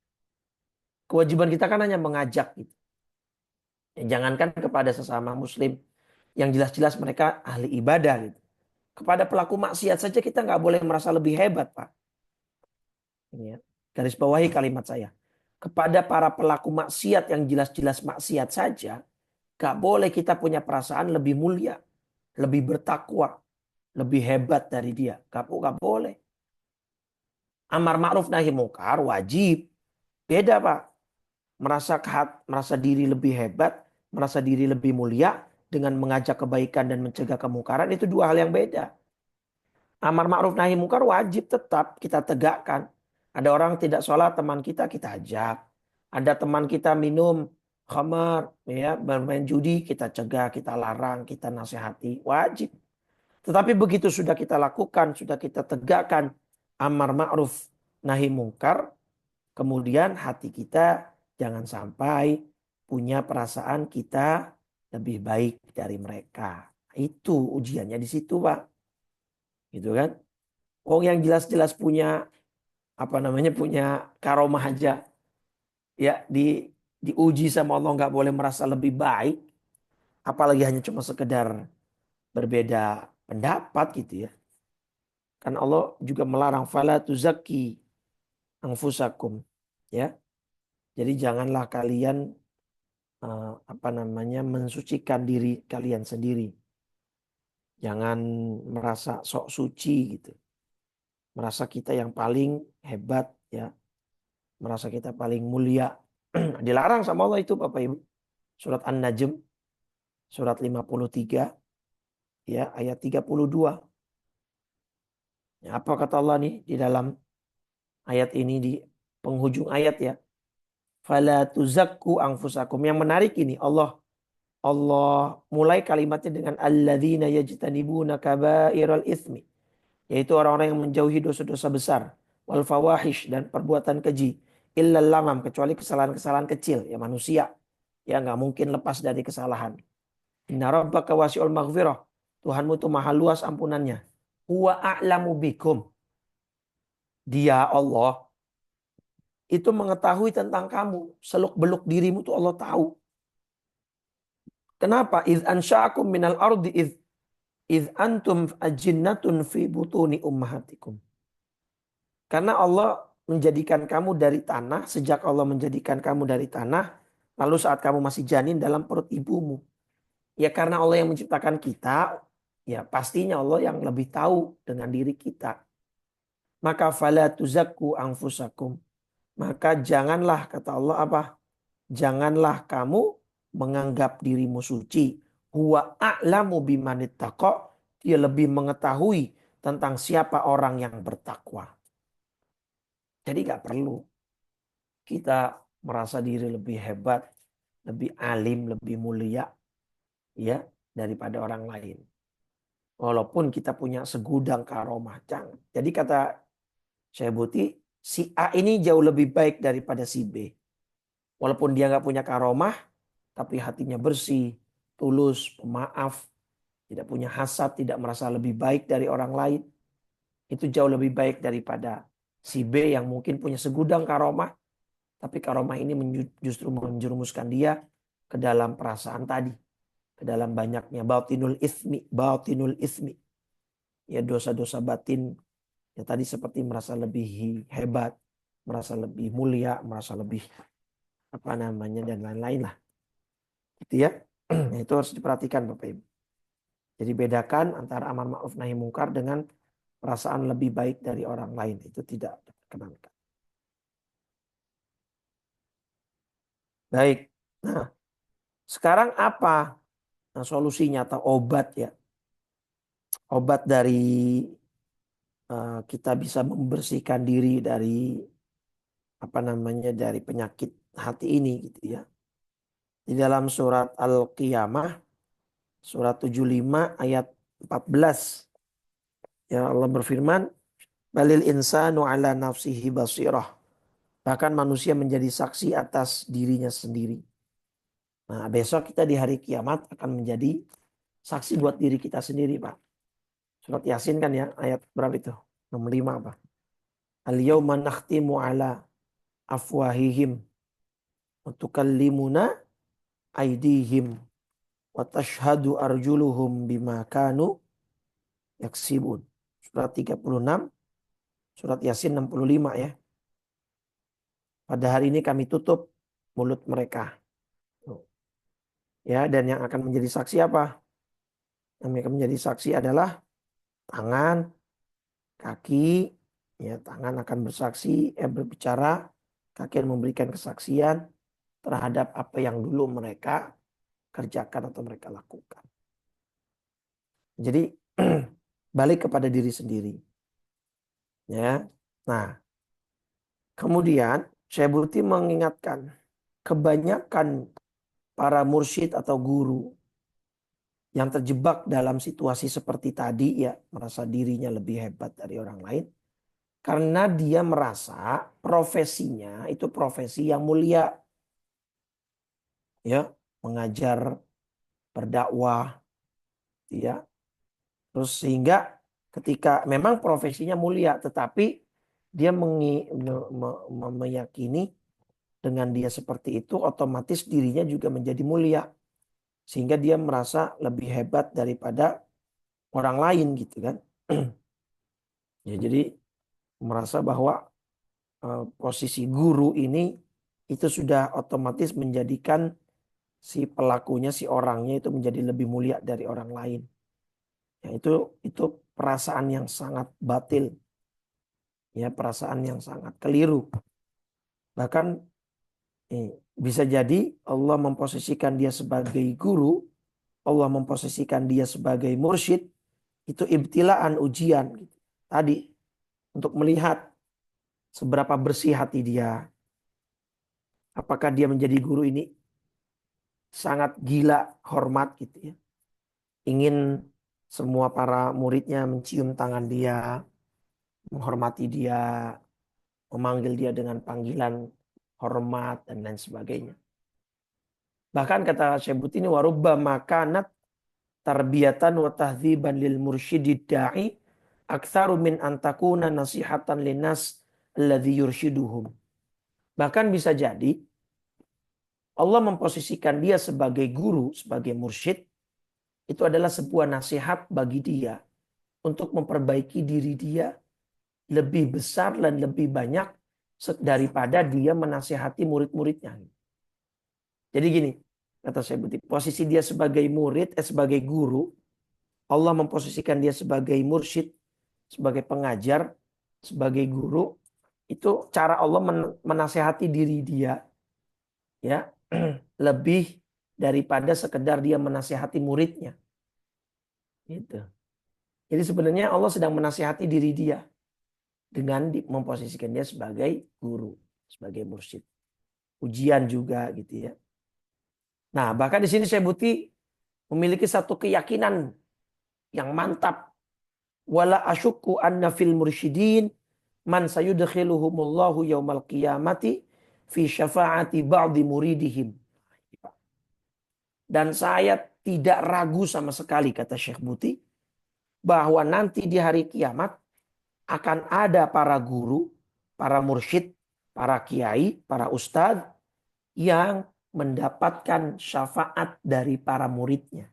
Kewajiban kita kan hanya mengajak gitu. Ya, jangankan kepada sesama muslim yang jelas-jelas mereka ahli ibadah gitu. Kepada pelaku maksiat saja kita nggak boleh merasa lebih hebat, Pak. Ini ya. Garis bawahi kalimat saya. Kepada para pelaku maksiat yang jelas-jelas maksiat saja, gak boleh kita punya perasaan lebih mulia, lebih bertakwa, lebih hebat dari dia. Gak boleh. Amar ma'ruf nahi mungkar wajib. Beda, Pak. Merasa diri lebih hebat, merasa diri lebih mulia dengan mengajak kebaikan dan mencegah kemungkaran, itu dua hal yang beda. Amar ma'ruf nahi mungkar wajib tetap kita tegakkan. Ada orang tidak sholat, teman kita ajak. Ada teman kita minum khamar, ya, bermain judi, kita cegah, kita larang, kita nasihati. Wajib. Tetapi begitu sudah kita lakukan, sudah kita tegakkan amar ma'ruf nahi mungkar, kemudian hati kita jangan sampai punya perasaan kita lebih baik dari mereka. Itu ujiannya di situ, Pak. Gitu kan? Wong yang jelas-jelas punya apa namanya, punya karomah aja ya, diuji sama Allah nggak boleh merasa lebih baik, apalagi hanya cuma sekedar berbeda pendapat gitu ya. Kan Allah juga melarang fala tuzakki anfusakum ya. Jadi janganlah kalian apa namanya, mensucikan diri kalian sendiri. Jangan merasa sok suci gitu. Merasa kita yang paling hebat ya, merasa kita paling mulia. Dilarang sama Allah itu, Bapak Ibu. Surat An-Najm, surat 53, ya, ayat 32. Ya, apa kata Allah nih di dalam ayat ini, di penghujung ayat ya. Fala tuzakku anfusakum. Yang menarik ini, Allah mulai kalimatnya dengan alladzina yajtanibuna kabairal itsmi, yaitu orang-orang yang menjauhi dosa-dosa besar, wal fawahish, dan perbuatan keji, illal lamam, kecuali kesalahan-kesalahan kecil ya, manusia ya nggak mungkin lepas dari kesalahan. Inna rabbaka wasi'ul maghfirah, Tuhanmu itu maha luas ampunannya. Huwa a'lamu bikum, dia Allah itu mengetahui tentang kamu, seluk-beluk dirimu tuh Allah tahu. Kenapa? Idz ansha'akum minal ardi idz antum ajinnatun fi butuni ummahatikum. Karena Allah menjadikan kamu dari tanah, sejak Allah menjadikan kamu dari tanah, lalu saat kamu masih janin dalam perut ibumu. Ya karena Allah yang menciptakan kita, ya pastinya Allah yang lebih tahu dengan diri kita. Maka fala tuzakku anfusakum. Maka janganlah, kata Allah apa? Janganlah kamu menganggap dirimu suci. Huwa a'lamu bimanittaqa. Dia lebih mengetahui tentang siapa orang yang bertakwa. Jadi gak perlu kita merasa diri lebih hebat, lebih alim, lebih mulia ya daripada orang lain. Walaupun kita punya segudang karomah. Jadi kata Syekh Buti, si A ini jauh lebih baik daripada si B. Walaupun dia nggak punya karomah, tapi hatinya bersih, tulus, pemaaf, tidak punya hasad, tidak merasa lebih baik dari orang lain. Itu jauh lebih baik daripada si B yang mungkin punya segudang karomah, tapi karomah ini justru menjerumuskan dia ke dalam perasaan tadi, ke dalam banyaknya batinul ismi, ya dosa-dosa batin, ya tadi seperti merasa lebih hebat, merasa lebih mulia, merasa lebih apa namanya dan lain-lain lah. Gitu ya. Itu harus diperhatikan Bapak Ibu. Jadi bedakan antara amar ma'ruf nahi mungkar dengan perasaan lebih baik dari orang lain. Itu tidak diperkenankan. Baik. Nah, sekarang apa solusinya atau obat ya? Obat dari kita bisa membersihkan diri dari apa namanya, dari penyakit hati ini gitu ya. Di dalam surat Al-Qiyamah, surat 75 ayat 14. Ya Allah berfirman, balil insanu ala nafsihi basirah. Bahkan manusia menjadi saksi atas dirinya sendiri. Nah besok kita di hari kiamat akan menjadi Saksi buat diri kita sendiri, Pak. Surat Yasin kan ya, ayat berapa itu? Nomor 5 apa? Al-yawma nakhtimu ala afwahihim wa tukallimuna aydihim wa tashhadu arjuluhum bima kanu yaksibun. Surat 36, surat Yasin 65 ya. Pada hari ini kami tutup mulut mereka. Ya, dan yang akan menjadi saksi apa? Yang akan menjadi saksi adalah tangan, kaki, ya tangan akan bersaksi, berbicara, kaki akan memberikan kesaksian terhadap apa yang dulu mereka kerjakan atau mereka lakukan. Jadi balik kepada diri sendiri. Ya. Nah, kemudian Syekh Buti mengingatkan kebanyakan para mursyid atau guru yang terjebak dalam situasi seperti tadi ya, merasa dirinya lebih hebat dari orang lain karena dia merasa profesinya itu profesi yang mulia. Ya, mengajar, berdakwah, ya. Terus sehingga ketika memang profesinya mulia, tetapi dia meyakini dengan dia seperti itu otomatis dirinya juga menjadi mulia. Sehingga dia merasa lebih hebat daripada orang lain gitu kan. Ya, jadi merasa bahwa posisi guru ini itu sudah otomatis menjadikan si pelakunya, si orangnya itu menjadi lebih mulia dari orang lain. Ya, itu perasaan yang sangat batil. Ya, perasaan yang sangat keliru. Bahkan bisa jadi Allah memposisikan dia sebagai guru, Allah memposisikan dia sebagai mursyid, itu ibtilaan, ujian gitu. Tadi untuk melihat seberapa bersih hati dia. Apakah dia menjadi guru ini sangat gila hormat gitu ya. Ingin semua para muridnya mencium tangan dia, menghormati dia, memanggil dia dengan panggilan hormat dan lain sebagainya. Bahkan kata Syekh Buti ini warubba makanat tarbiyatan wa tahdziban lil mursyidid da'i aktsaru min antakuna nasihatan linnas alladzi yurshiduhum. Bahkan bisa jadi Allah memposisikan dia sebagai guru, sebagai mursyid, itu adalah sebuah nasihat bagi dia untuk memperbaiki diri dia lebih besar dan lebih banyak daripada dia menasihati murid-muridnya. Jadi gini, kata Syekh Buti, posisi dia sebagai murid, sebagai guru, Allah memposisikan dia sebagai mursyid, sebagai pengajar, sebagai guru, itu cara Allah menasihati diri dia, ya, lebih daripada sekedar dia menasihati muridnya. Gitu. Jadi sebenarnya Allah sedang menasihati diri dia dengan memposisikan dia sebagai guru, sebagai mursyid. Ujian juga gitu ya. Nah, bahkan di sini Syekh Buti memiliki satu keyakinan yang mantap. Wala asyukku anna fil mursyidin man sayudkhiluhumullahu yaumal qiyamati fi syafa'ati ba'di muridihim. Dan saya tidak ragu sama sekali kata Syekh Buti bahwa nanti di hari kiamat akan ada para guru, para mursyid, para kiai, para ustadz yang mendapatkan syafaat dari para muridnya.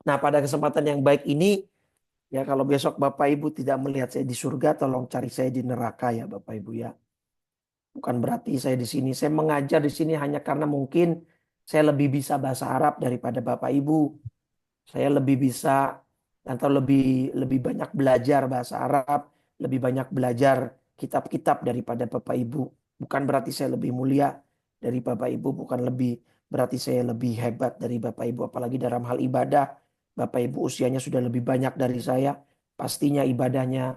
Nah, pada kesempatan yang baik ini, ya kalau besok Bapak Ibu tidak melihat saya di surga, tolong cari saya di neraka ya Bapak Ibu ya. Bukan berarti saya di sini, saya mengajar di sini hanya karena mungkin saya lebih bisa bahasa Arab daripada Bapak Ibu. Saya lebih bisa atau lebih banyak belajar bahasa Arab, lebih banyak belajar kitab-kitab daripada Bapak Ibu. Bukan berarti saya lebih mulia dari Bapak Ibu, bukan lebih berarti saya lebih hebat dari Bapak Ibu, apalagi dalam hal ibadah. Bapak Ibu usianya sudah lebih banyak dari saya, pastinya ibadahnya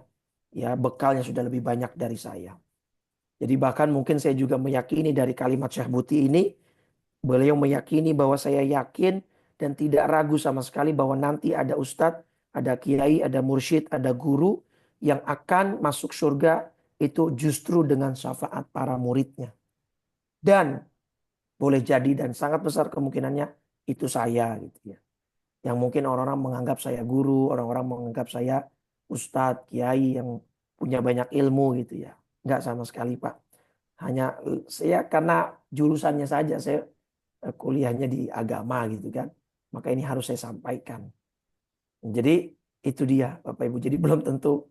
ya bekalnya sudah lebih banyak dari saya. Jadi bahkan mungkin saya juga meyakini dari kalimat Syekh Buti ini, beliau meyakini bahwa saya yakin dan tidak ragu sama sekali bahwa nanti ada ustadz, ada kiai, ada mursyid, ada guru yang akan masuk surga itu justru dengan syafaat para muridnya. Dan boleh jadi dan sangat besar kemungkinannya itu saya gitu ya. Yang mungkin orang-orang menganggap saya guru, orang-orang menganggap saya ustadz, kiai yang punya banyak ilmu gitu ya. Enggak sama sekali Pak. Hanya saya karena jurusannya saja saya kuliahnya di agama gitu kan. Maka ini harus saya sampaikan. Jadi itu dia Bapak Ibu. Jadi belum tentu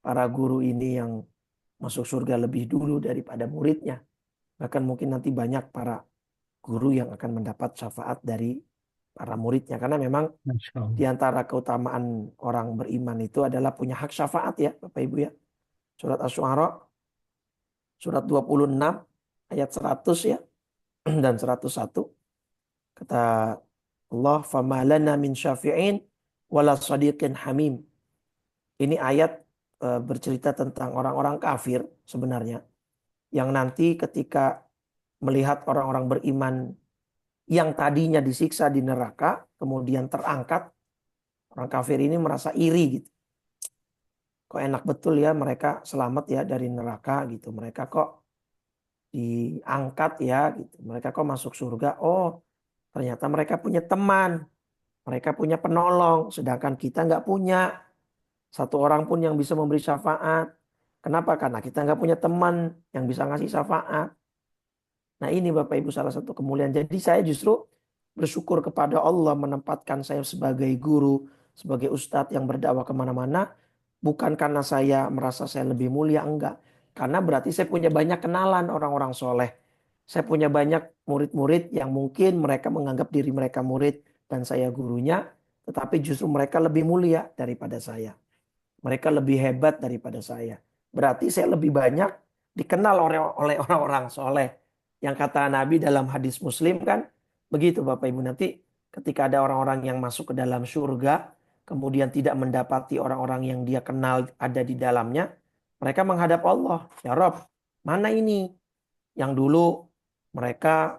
para guru ini yang masuk surga lebih dulu daripada muridnya. Bahkan mungkin nanti banyak para guru yang akan mendapat syafaat dari para muridnya. Karena memang Masya di Allah. antara keutamaan orang beriman itu adalah punya hak syafaat ya Bapak Ibu ya. Surat Asy-Syu'ara surat 26 ayat 100 ya dan 101 kata Allah fama lana min syafi'in wala sadiqin hamim. Ini ayat bercerita tentang orang-orang kafir sebenarnya yang nanti ketika melihat orang-orang beriman yang tadinya disiksa di neraka kemudian terangkat, orang kafir ini merasa iri gitu. Kok enak betul ya mereka selamat ya dari neraka gitu. Mereka kok diangkat ya gitu. Mereka kok masuk surga. Oh, ternyata mereka punya teman. Mereka punya penolong. Sedangkan kita nggak punya. Satu orang pun yang bisa memberi syafaat. Kenapa? Karena kita nggak punya teman yang bisa ngasih syafaat. Nah ini Bapak Ibu salah satu kemuliaan. Jadi saya justru bersyukur kepada Allah menempatkan saya sebagai guru, sebagai ustadz yang berdakwah kemana-mana. Bukan karena saya merasa saya lebih mulia, enggak. Karena berarti saya punya banyak kenalan orang-orang soleh. Saya punya banyak murid-murid yang mungkin mereka menganggap diri mereka murid dan saya gurunya. Tetapi justru mereka lebih mulia daripada saya. Mereka lebih hebat daripada saya. Berarti saya lebih banyak dikenal oleh orang-orang soleh. Yang kata Nabi dalam hadis Muslim kan, begitu Bapak Ibu. Nanti ketika ada orang-orang yang masuk ke dalam surga, kemudian tidak mendapati orang-orang yang dia kenal ada di dalamnya, mereka menghadap Allah. Ya Rob, mana ini? Yang dulu mereka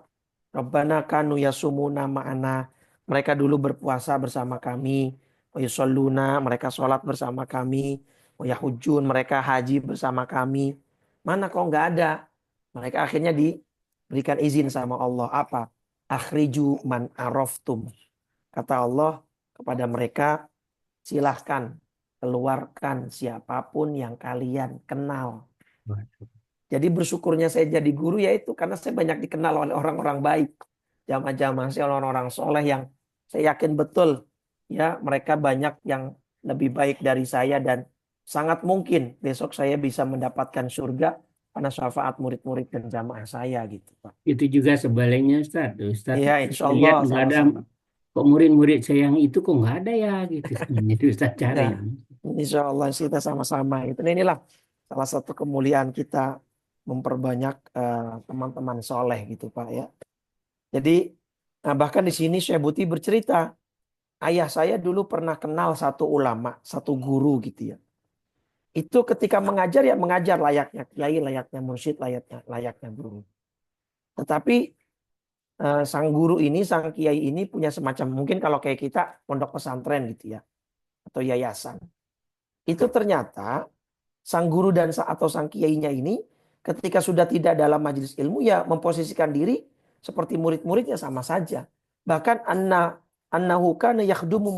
Rabbana kanu yasumuna ma'ana. Mereka dulu berpuasa bersama kami. Wa yusalluna, mereka sholat bersama kami. Wa yahujjun, mereka haji bersama kami. Mana kok nggak ada? Mereka akhirnya diberikan izin sama Allah. Apa? Akhriju man araftum. Kata Allah kepada mereka, silahkan keluarkan siapapun yang kalian kenal. Jadi bersyukurnya saya jadi guru yaitu karena saya banyak dikenal oleh orang-orang baik. Jamaah-jamaah saya orang-orang soleh yang saya yakin betul ya mereka banyak yang lebih baik dari saya dan sangat mungkin besok saya bisa mendapatkan surga karena syafaat murid-murid dan jamaah saya gitu Pak. Itu juga sebaliknya Ustaz. Ustaz Iya insya Allah lihat nggak ada sama-sama. kok murid-murid saya yang itu kok nggak ada ya gitu. Jadi Ustaz cari. Ya insya Allah kita sama-sama. Itu inilah salah satu kemuliaan kita memperbanyak teman-teman soleh gitu Pak ya. Jadi bahkan di sini Syekh Buti bercerita, ayah saya dulu pernah kenal satu ulama, satu guru gitu ya. Itu ketika mengajar ya mengajar layaknya kiai, layaknya mursyid, layaknya guru. Tetapi sang guru ini, sang kiai ini punya semacam mungkin kalau kayak kita pondok pesantren gitu ya atau yayasan. Itu ternyata sang guru dan atau sang kiainya ini ketika sudah tidak dalam majelis ilmu ya memposisikan diri seperti murid-muridnya sama saja. Bahkan annahu kana yakhdumu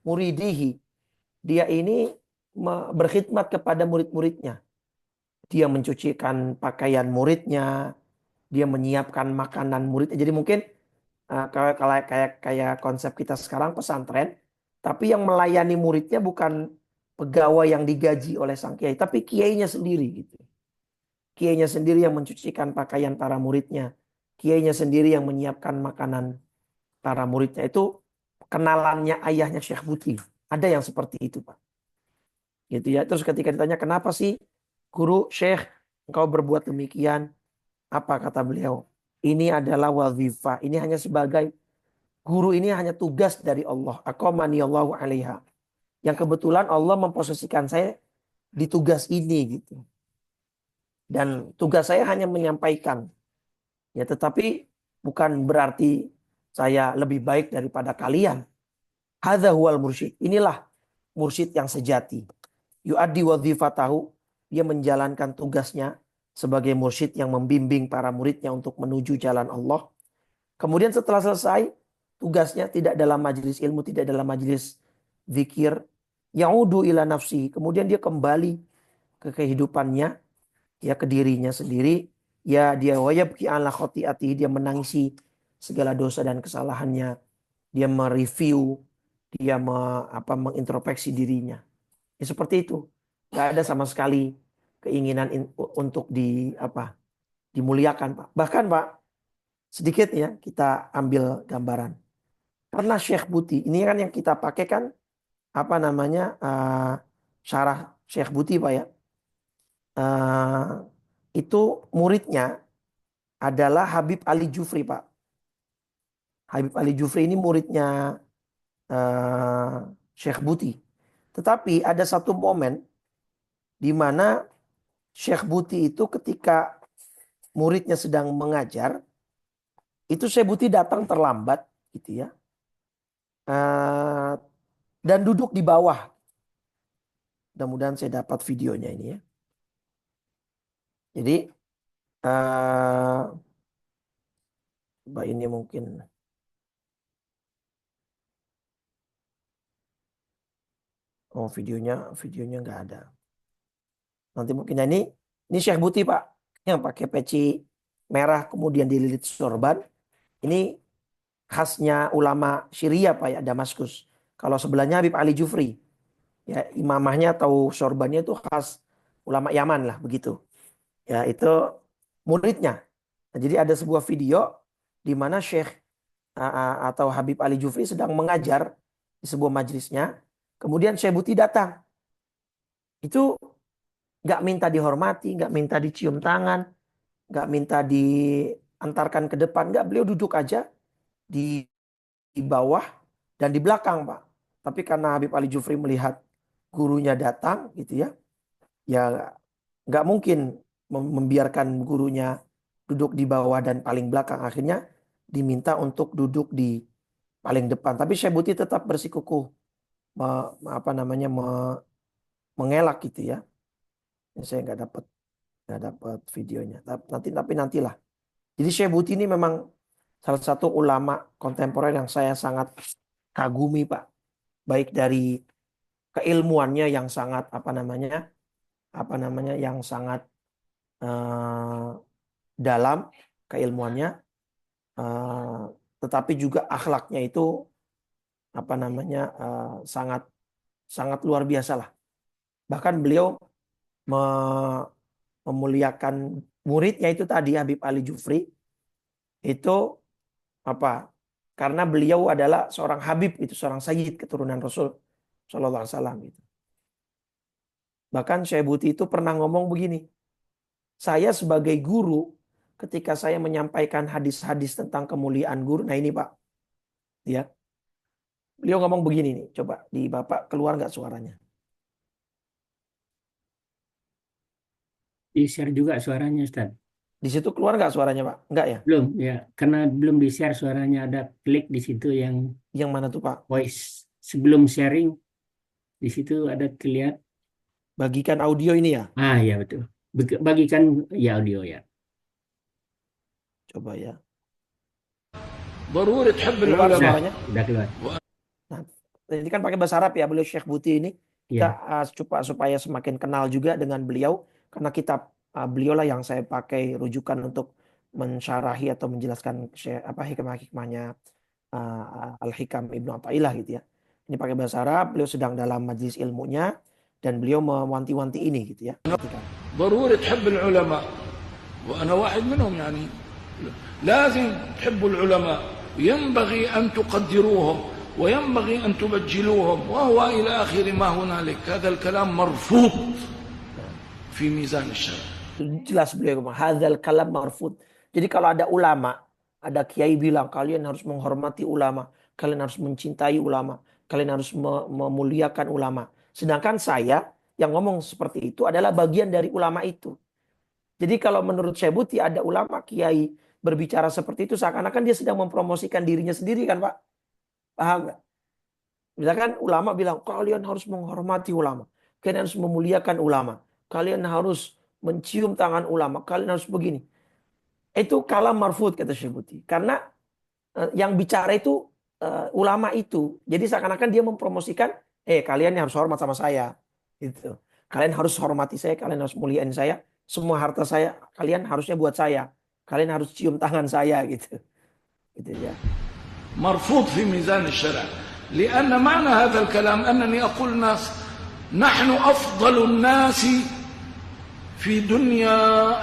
muridihi. Dia ini berkhidmat kepada murid-muridnya. Dia mencucikan pakaian muridnya, dia menyiapkan makanan muridnya. Jadi mungkin kayak konsep kita sekarang pesantren, tapi yang melayani muridnya bukan pegawai yang digaji oleh sang kiai, tapi kiainya sendiri gitu. Kiainya sendiri yang mencucikan pakaian para muridnya. Kiainya sendiri yang menyiapkan makanan para muridnya. Itu kenalannya ayahnya Syekh Buti. Ada yang seperti itu, Pak. Gitu ya. Terus ketika ditanya kenapa sih guru Syekh engkau berbuat demikian? Apa kata beliau? Ini adalah wazifah. Ini hanya sebagai guru ini hanya tugas dari Allah. Aqamani Allahu alaiha. Yang kebetulan Allah memposisikan saya di tugas ini gitu. Dan tugas saya hanya menyampaikan. Ya, tetapi bukan berarti saya lebih baik daripada kalian. Hadza huwal mursyid. Inilah mursyid yang sejati. Yu'addi wadzifatahu. Dia menjalankan tugasnya sebagai mursyid yang membimbing para muridnya untuk menuju jalan Allah. Kemudian setelah selesai, tugasnya tidak dalam majelis ilmu, tidak dalam majelis zikir. Ya'udu ila nafsi. Kemudian dia kembali ke kehidupannya, ya ke dirinya sendiri. Ya dia wayabki ala khotiati, dia menangisi segala dosa dan kesalahannya. Dia mereview, dia mengintrospeksi dirinya. Ya, seperti itu. Gak ada sama sekali keinginan untuk dimuliakan, Pak. Bahkan, Pak, sedikit ya kita ambil gambaran. Karena Syekh Buti, ini kan yang kita pakai kan syarah Syekh Buti, Pak ya. Itu muridnya adalah Habib Ali Jufri, Pak. Habib Ali Jufri ini muridnya Syekh Buti. Tetapi ada satu momen di mana Syekh Buti itu ketika muridnya sedang mengajar, itu Syekh Buti datang terlambat gitu ya. Dan duduk di bawah. Mudah-mudahan saya dapat videonya ini ya. Jadi coba ini mungkin. Oh, videonya nggak ada. Nanti mungkin ini Syekh Buti, Pak, yang pakai peci merah kemudian dililit sorban. Ini khasnya ulama Syria, Pak ya, Damaskus. Kalau sebelahnya Habib Ali Jufri. Ya, imamahnya atau sorbannya itu khas ulama Yaman lah begitu. Ya, itu muridnya. Nah, jadi ada sebuah video di mana Syekh atau Habib Ali Jufri sedang mengajar di sebuah majelisnya. Kemudian Syekh Buti datang. Itu nggak minta dihormati, nggak minta dicium tangan, nggak minta diantarkan ke depan, nggak, beliau duduk aja di bawah dan di belakang, Pak. Tapi karena Habib Ali Jufri melihat gurunya datang gitu ya nggak mungkin membiarkan gurunya duduk di bawah dan paling belakang. Akhirnya diminta untuk duduk di paling depan. Tapi Syekh Buti tetap bersikukuh mengelak gitu ya. Saya nggak dapat videonya. Tapi nantilah. Jadi Syekh Buti ini memang salah satu ulama kontemporer yang saya sangat kagumi, Pak. Baik dari keilmuannya yang sangat yang sangat eh, dalam keilmuannya, eh, tetapi juga akhlaknya itu sangat sangat luar biasa lah. Bahkan beliau memuliakan muridnya itu tadi Habib Ali Jufri itu karena beliau adalah seorang Habib, itu seorang Sayyid keturunan Rasul Shallallahu Alaihi Wasallam gitu. Bahkan Syekh Buti itu pernah ngomong begini, saya sebagai guru ketika saya menyampaikan hadis-hadis tentang kemuliaan guru, nah ini Pak, ya, beliau ngomong begini nih, coba di Bapak keluar nggak suaranya? Di-share juga suaranya, Ustaz. Di situ keluar nggak suaranya, Pak? Nggak ya? Belum, ya. Karena belum di-share suaranya, ada klik di situ yang Yang mana tuh, Pak? voice. Sebelum sharing, di situ ada terlihat. Bagikan audio ini ya? Ya betul. Bagikan ya audio ya. Coba ya. ضروري تحب Keluar العلماء. suaranya? Udah keluar. Nah, ini kan pakai bahasa Arab ya, beliau Syekh Buti ini. Kita Ya. supaya semakin kenal juga dengan beliau. Karena kitab beliau lah yang saya pakai rujukan untuk mensyarahi atau menjelaskan hikmah-hikmahnya Al-Hikam Ibnu Athaillah gitu ya. Ini pakai bahasa Arab, beliau sedang dalam majelis ilmunya dan beliau mewanti-wanti ini gitu ya. ضروري تحب العلماء وأنا واحد منهم يعني لازم تحبوا العلماء ينبغي أن تقدروهم وينبغي أن تبجلوهم وهو إلى آخر ما هنالك هذا الكلام مرفوض في ميزان الشرع. Jelas beliau ngomong hadzal kalam marfud. Jadi kalau ada ulama, ada kiai bilang kalian harus menghormati ulama, kalian harus mencintai ulama, kalian harus memuliakan ulama. Sedangkan saya yang ngomong seperti itu adalah bagian dari ulama itu. Jadi kalau menurut Syekh Buti ada ulama kiai berbicara seperti itu seakan-akan dia sedang mempromosikan dirinya sendiri kan, Pak? Paham nggak? Misalkan ulama bilang kalian harus menghormati ulama, kalian harus memuliakan ulama, kalian harus mencium tangan ulama, kalian harus begini. Itu kalam marfud kata Syekh Buti. Karena yang bicara itu ulama itu. Jadi seakan-akan dia mempromosikan, kalian harus hormat sama saya, gitu. Kalian harus hormati saya, kalian harus muliain saya. Semua harta saya, kalian harusnya buat saya. Kalian harus cium tangan saya, gitu. Gitu ya. مرفوض في ميزان الشرع. لأن معنى هذا الكلام أنني أقول الناس نحن أفضل الناس في دنيا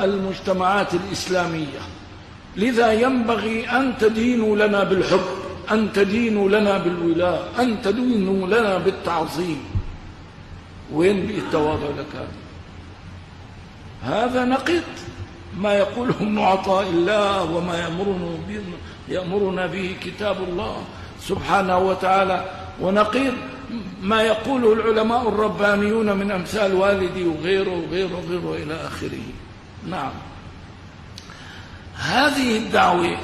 المجتمعات الإسلامية، لذا ينبغي أن تدينوا لنا بالحب، أن تدينوا لنا بالولاء، أن تدينوا لنا بالتعظيم. وين التواضع لك هذا نقيض ما يقوله ابن عطاء الله وما يأمرنا به كتاب الله سبحانه وتعالى، ونقيض ما يقوله العلماء الربانيون من أمثال والدي وغيره وغيره وغيره إلى آخره. نعم، هذه الدعوة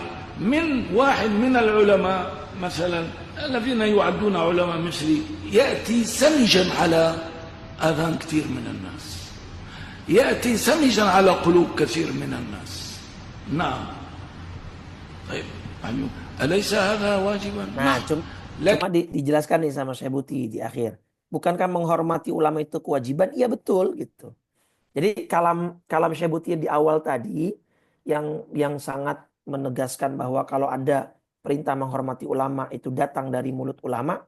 من واحد من العلماء مثلا الذين يعدون علماء مثلي يأتي سمجا على آذان كثير من الناس، يأتي سمجا على قلوب كثير من الناس. نعم. طيب أليس هذا واجبا؟ Nah, cuma dijelaskan nih sama Syekh Buti di akhir. Bukankah menghormati ulama itu kewajiban? Iya betul gitu. Jadi kalam Syekh Buti di awal tadi yang sangat menegaskan bahwa kalau ada perintah menghormati ulama itu datang dari mulut ulama,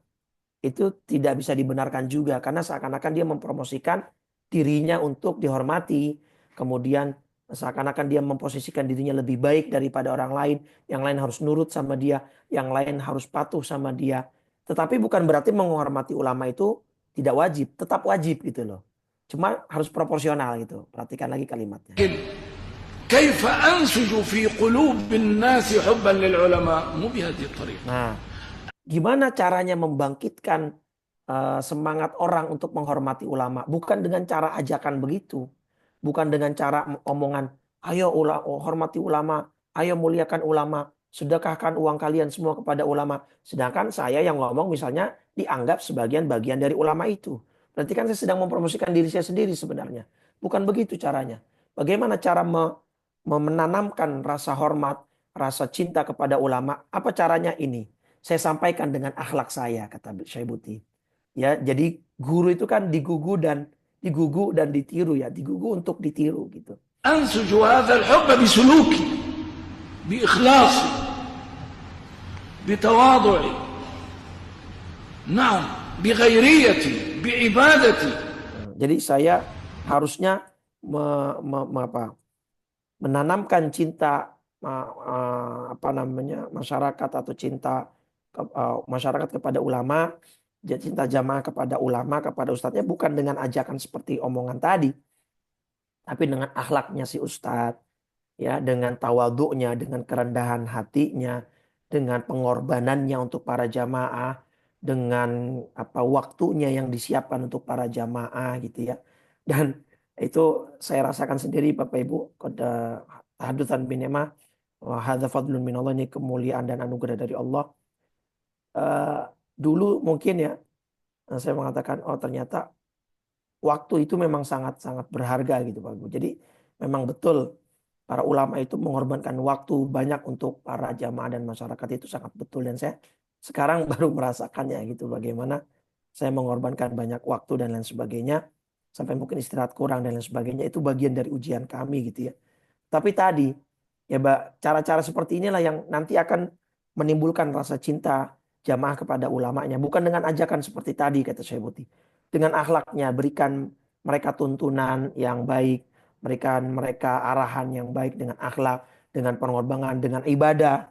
itu tidak bisa dibenarkan juga karena seakan-akan dia mempromosikan dirinya untuk dihormati, kemudian seakan-akan dia memposisikan dirinya lebih baik daripada orang lain, yang lain harus nurut sama dia, yang lain harus patuh sama dia. Tetapi bukan berarti menghormati ulama itu tidak wajib, tetap wajib gitu loh. Cuma harus proporsional gitu. Perhatikan lagi kalimatnya. كيف أنسج في قلوب الناس حبا للعلماء مو بهذه الطريقة. Nah, gimana caranya membangkitkan semangat orang untuk menghormati ulama? Bukan dengan cara ajakan begitu. Bukan dengan cara omongan, ayo hormati ulama, ayo muliakan ulama, sedekahkan uang kalian semua kepada ulama. Sedangkan saya yang ngomong misalnya dianggap sebagian bagian dari ulama itu. Berarti kan saya sedang mempromosikan diri saya sendiri sebenarnya. Bukan begitu caranya. Bagaimana cara menanamkan rasa hormat, rasa cinta kepada ulama? Apa caranya ini? Saya sampaikan dengan akhlak saya, kata Syekh Buti. Ya, jadi guru itu kan digugu dan ditiru ya, digugu untuk ditiru gitu. أنسج هذا الحب بسلوكي، بإخلاصي، بتواضعي، نعم، بغيريتي، بعبادتي. Jadi saya harusnya menanamkan cinta masyarakat atau cinta masyarakat kepada ulama, cinta jamaah kepada ulama, kepada ustadznya bukan dengan ajakan seperti omongan tadi, tapi dengan akhlaknya si ustadz, ya, dengan tawaduknya, dengan kerendahan hatinya, dengan pengorbanannya untuk para jamaah, dengan waktunya yang disiapkan untuk para jamaah gitu ya. Dan itu saya rasakan sendiri Bapak Ibu, hadutsan bin ni'mah wa hadza fadlun minallah, ini kemuliaan dan anugerah dari Allah. Dulu mungkin ya saya mengatakan ternyata waktu itu memang sangat-sangat berharga gitu Pak Ibu. Jadi memang betul para ulama itu mengorbankan waktu banyak untuk para jamaah dan masyarakat, itu sangat betul, dan saya sekarang baru merasakannya gitu, bagaimana saya mengorbankan banyak waktu dan lain sebagainya, sampai mungkin istirahat kurang dan lain sebagainya, itu bagian dari ujian kami gitu ya. Tapi tadi ya Mbak, cara-cara seperti inilah yang nanti akan menimbulkan rasa cinta jamaah kepada ulamanya, bukan dengan ajakan seperti tadi kata Syekh Buti. Dengan akhlaknya, berikan mereka tuntunan yang baik, berikan mereka arahan yang baik dengan akhlak, dengan pengorbanan, dengan ibadah.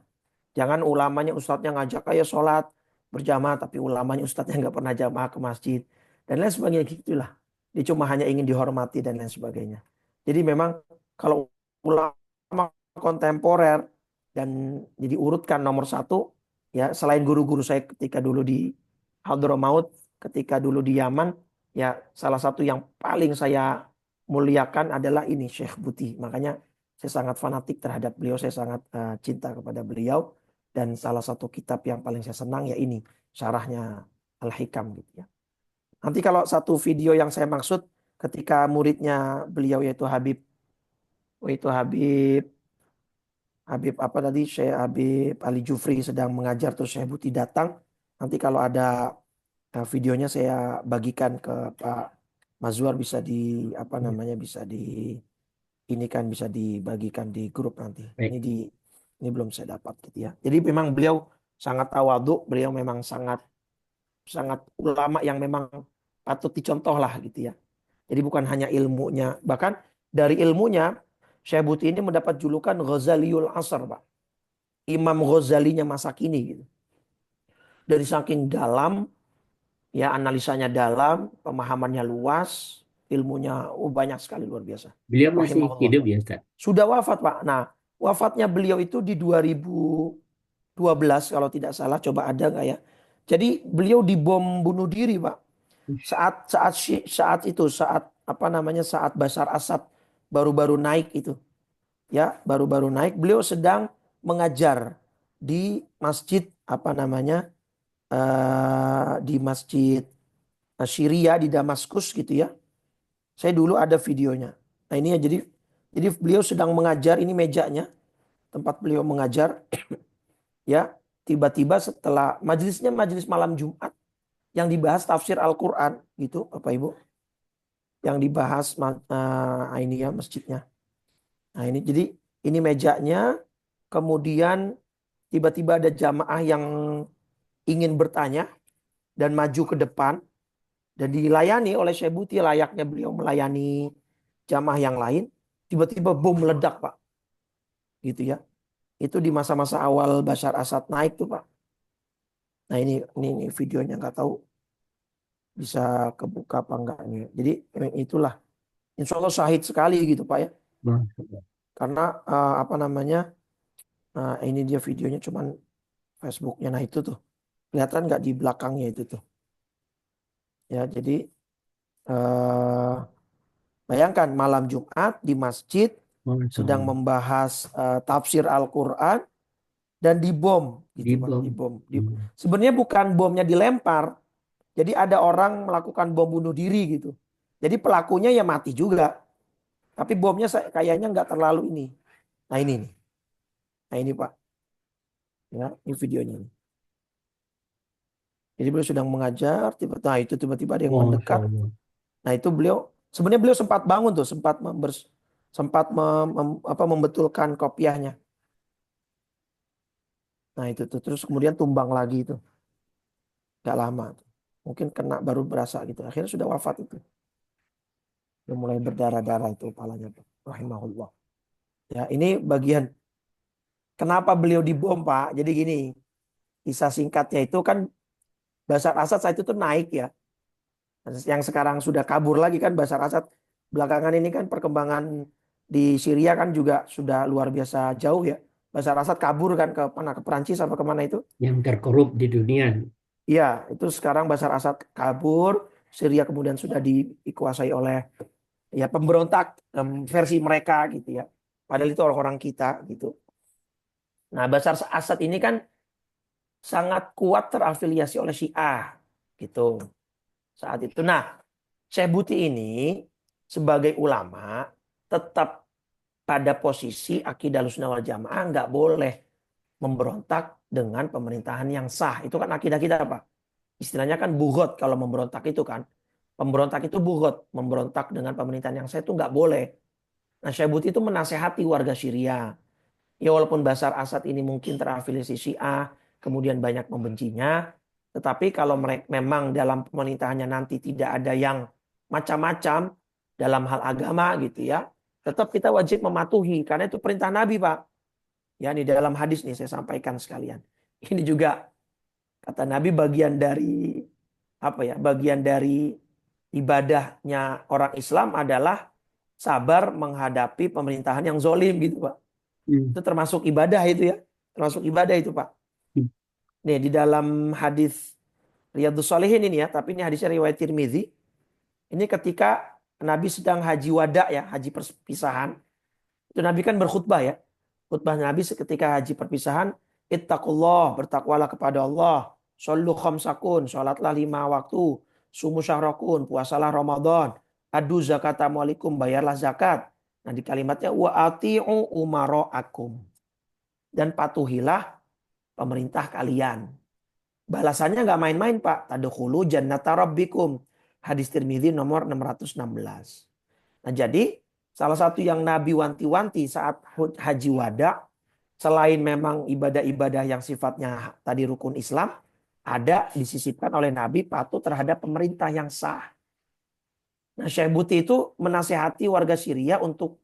Jangan ulamanya, ustadznya ngajak ayo sholat berjamaah, tapi ulamanya ustadznya nggak pernah jamaah ke masjid dan lain sebagainya gitulah. Dia cuma hanya ingin dihormati dan lain sebagainya. Jadi memang kalau ulama kontemporer dan jadi urutkan nomor satu, ya selain guru-guru saya ketika dulu di Hadramaut, ketika dulu di Yaman, ya salah satu yang paling saya muliakan adalah ini Syekh Buti. Makanya saya sangat fanatik terhadap beliau, saya sangat cinta kepada beliau, dan salah satu kitab yang paling saya senang ya ini syarahnya Al-Hikam gitu ya. Nanti kalau satu video yang saya maksud ketika muridnya beliau yaitu Habib Habib apa tadi, Syekh Habib Ali Jufri sedang mengajar terus Syekh Buti datang. Nanti kalau ada videonya saya bagikan ke Pak Mazwar, bisa di apa Ya, namanya, bisa di ini kan, bisa dibagikan di grup nanti. baik. Ini belum saya dapat gitu ya. Jadi memang beliau sangat tawadhu, beliau memang sangat sangat ulama yang memang patut dicontoh lah gitu ya. Jadi bukan hanya ilmunya, bahkan dari ilmunya Syekh Buti ini mendapat julukan Ghazaliul Asr, Pak. Imam Ghazalinya masa kini gitu. Dari saking dalam, ya analisanya dalam, pemahamannya luas, ilmunya banyak sekali, luar biasa. Beliau masih Rahimahullah. hidup ya, Ustaz? Sudah wafat, Pak. Nah, wafatnya beliau itu di 2012 kalau tidak salah, coba ada nggak ya? Jadi beliau dibom bunuh diri, Pak. Saat apa namanya, saat Bashar Assad baru-baru naik itu, ya baru-baru naik, beliau sedang mengajar di masjid apa namanya, di masjid Syria di Damaskus gitu ya. Saya dulu ada videonya. Nah ini ya, jadi beliau sedang mengajar, ini mejanya tempat beliau mengajar, ya. Tiba-tiba setelah majelisnya majelis malam Jumat yang dibahas tafsir Al-Quran gitu, Bapak Ibu, yang dibahas ini ya masjidnya. Nah ini jadi ini mejanya, kemudian tiba-tiba ada jamaah yang ingin bertanya dan maju ke depan dan dilayani oleh Syekh Buti layaknya beliau melayani jamaah yang lain. Tiba-tiba bom meledak, Pak. Gitu ya. Itu di masa-masa awal Bashar Assad naik tuh, Pak. Nah ini videonya, nggak tahu bisa kebuka apa enggak nih. Jadi itulah, insya Allah syahid sekali gitu, Pak ya. Masya Allah. Karena apa namanya, ini dia videonya, cuman Facebooknya. Nah itu tuh kelihatan nggak di belakangnya itu tuh. Ya jadi eh, bayangkan malam Jumat di masjid Masya sedang Allah. membahas tafsir Al-Quran dan dibom gitu, Pak. Dibom. Dibom. Hmm. Sebenarnya bukan bomnya dilempar. Jadi ada orang melakukan bom bunuh diri gitu. Jadi pelakunya ya mati juga. Tapi bomnya kayaknya nggak terlalu ini. Nah ini nih. Nah ini Pak. Ya, ini videonya. Jadi beliau sedang mengajar, nah itu tiba-tiba ada yang Masya mendekat. Allah. Nah itu sebenarnya beliau sempat bangun tuh, sempat membetulkan kopiahnya. Nah itu tuh, terus kemudian tumbang lagi itu, nggak lama tuh. Mungkin kena baru berasa gitu. Akhirnya sudah wafat itu. Udah mulai berdarah-darah itu kepalanya, Pak. Rahimahullah. Ya ini bagian kenapa beliau dibom, Pak. Jadi gini, kisah singkatnya itu kan Bashar Assad saat itu tuh naik ya. Yang sekarang sudah kabur lagi kan Bashar Assad. Belakangan ini kan perkembangan di Syria kan juga sudah luar biasa jauh ya. Bashar Assad kabur kan ke mana? Ke Perancis apa kemana itu? Yang terkorup di dunia. Iya, itu sekarang Bashar Assad kabur. Syria kemudian sudah dikuasai oleh ya pemberontak versi mereka gitu ya. Padahal itu orang-orang kita gitu. Nah, Bashar Assad ini kan sangat kuat terafiliasi oleh Syiah gitu saat itu. Nah, Syekh Buti ini sebagai ulama tetap pada posisi akidah Ahlussunnah wal Jamaah, nggak boleh memberontak dengan pemerintahan yang sah. Itu kan akidah kita, Pak. Istilahnya kan bugot kalau memberontak itu kan. Pemberontak itu bugot, memberontak dengan pemerintahan yang sah itu nggak boleh. Nah, Syekh Buti itu menasehati warga Syria. Ya walaupun Bashar Assad ini mungkin terafiliasi Syiah, kemudian banyak membencinya, tetapi kalau mereka memang dalam pemerintahannya nanti tidak ada yang macam-macam dalam hal agama gitu ya, tetap kita wajib mematuhi karena itu perintah Nabi, Pak. Ya ini dalam hadis nih saya sampaikan sekalian. Ini juga kata Nabi bagian dari apa ya? Bagian dari ibadahnya orang Islam adalah sabar menghadapi pemerintahan yang zolim gitu, Pak. Hmm. Itu termasuk ibadah itu ya. Termasuk ibadah itu, Pak. Hmm. Nih di dalam hadis Riyadhus Shalihin ini ya, tapi ini hadisnya riwayat Tirmizi. Ini ketika Nabi sedang haji wada ya, haji perpisahan. Itu Nabi kan berkhutbah ya. Khutbah Nabi ketika haji perpisahan, ittaqullah, bertakwalah kepada Allah. Shollu khamsakun, sholatlah 5 waktu. Sumu syahrakun, puasalah Ramadan. Adu zakatamu alaikum, bayarlah zakat. Nah di kalimatnya wa ati'u umara'akum. dan patuhilah pemerintah kalian. Balasannya nggak main-main Pak. Tadkhulu jannata rabbikum. Hadis Tirmidzi nomor 616. Nah jadi salah satu yang Nabi wanti-wanti saat haji wada, selain memang ibadah-ibadah yang sifatnya tadi rukun Islam, ada disisipkan oleh Nabi patuh terhadap pemerintah yang sah. Nah Syekh Buti itu menasehati warga Syria untuk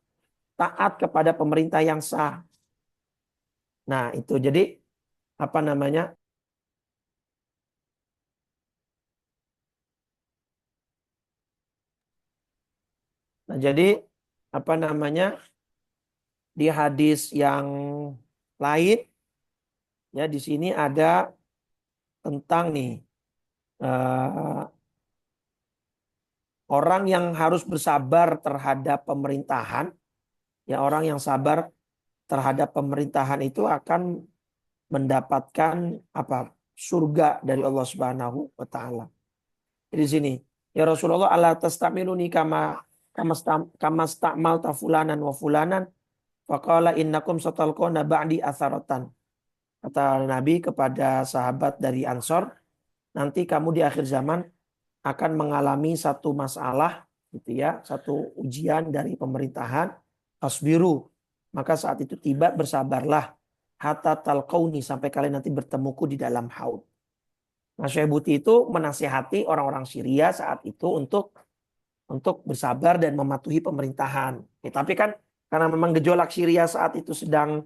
taat kepada pemerintah yang sah. Nah itu jadi apa namanya? Nah jadi apa namanya? Di hadis yang lain ya di sini ada tentang nih orang yang harus bersabar terhadap pemerintahan, ya orang yang sabar terhadap pemerintahan itu akan mendapatkan apa? Surga dari Allah Subhanahu wa taala. Di sini, ya Rasulullah ala tastamiluni kama sta'malta fulanan wa fulanan faqala innakum satalquna ba'di atharatan. Kata Nabi kepada sahabat dari Ansor, nanti kamu di akhir zaman akan mengalami satu masalah gitu ya, satu ujian dari pemerintahan, asbiru. Maka saat itu tiba bersabarlah hatta talqauni sampai kalian nanti bertemuku di dalam haud. Nah, Syekh Buti itu menasihati orang-orang Syria saat itu untuk bersabar dan mematuhi pemerintahan. Ya, tapi kan karena memang gejolak Syria saat itu sedang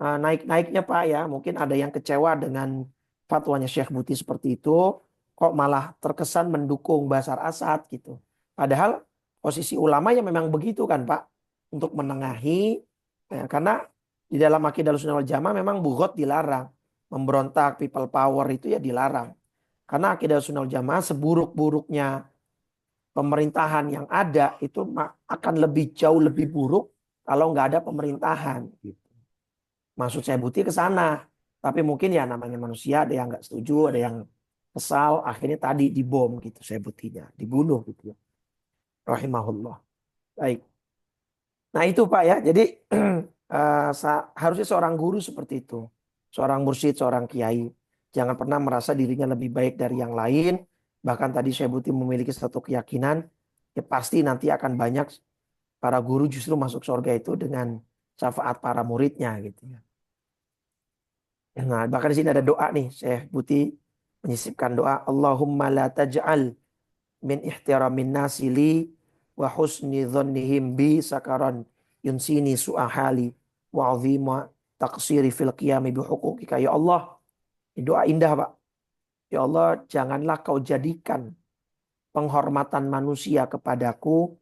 naik-naiknya Pak ya, mungkin ada yang kecewa dengan fatwanya Syekh Buti seperti itu, kok malah terkesan mendukung Bashar Assad gitu. Padahal posisi ulama yang memang begitu kan Pak, untuk menengahi, ya, karena di dalam akidah Ahlussunnah wal Jamaah memang bughat dilarang, memberontak, people power itu ya dilarang. Karena akidah Ahlussunnah wal Jamaah seburuk-buruknya pemerintahan yang ada itu akan lebih jauh lebih buruk kalau nggak ada pemerintahan. Gitu. Maksud saya Buti ke sana. Tapi mungkin ya namanya manusia ada yang nggak setuju, ada yang kesal. Akhirnya tadi dibom gitu saya Butinya. Dibunuh gitu ya. Rahimahullah. Baik. Nah itu Pak ya. Jadi harusnya seorang guru seperti itu. Seorang mursyid, seorang kiai. Jangan pernah merasa dirinya lebih baik dari yang lain. Bahkan tadi Syekh Buti memiliki satu keyakinan. Ya pasti nanti akan banyak para guru justru masuk surga itu dengan syafaat para muridnya gitu ya. Nah, bahkan di sini ada doa nih, Syekh Buti menyisipkan doa, Allahumma la taj'al min ihtiramin nasi li wa husni dhannihim bi sakaran yunsini su'ahali wa 'azima taqsiri fil qiyami bi huquqika. Ya Allah, ini doa indah, Pak. Ya Allah, janganlah kau jadikan penghormatan manusia kepadaku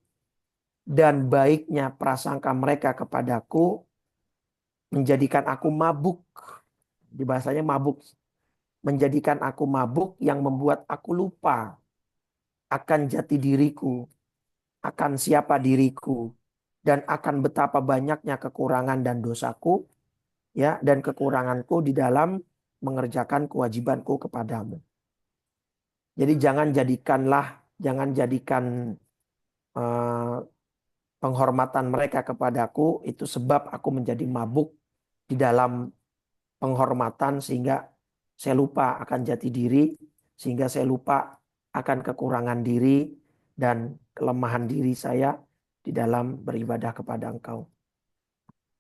dan baiknya prasangka mereka kepadaku menjadikan aku mabuk. Di bahasanya mabuk. Menjadikan aku mabuk yang membuat aku lupa akan jati diriku, akan siapa diriku, dan akan betapa banyaknya kekurangan dan dosaku, ya, dan kekuranganku di dalam mengerjakan kewajibanku kepadamu. Jadi jangan jadikan penghormatan mereka kepadaku itu sebab aku menjadi mabuk di dalam penghormatan sehingga saya lupa akan jati diri, sehingga saya lupa akan kekurangan diri dan kelemahan diri saya di dalam beribadah kepada Engkau.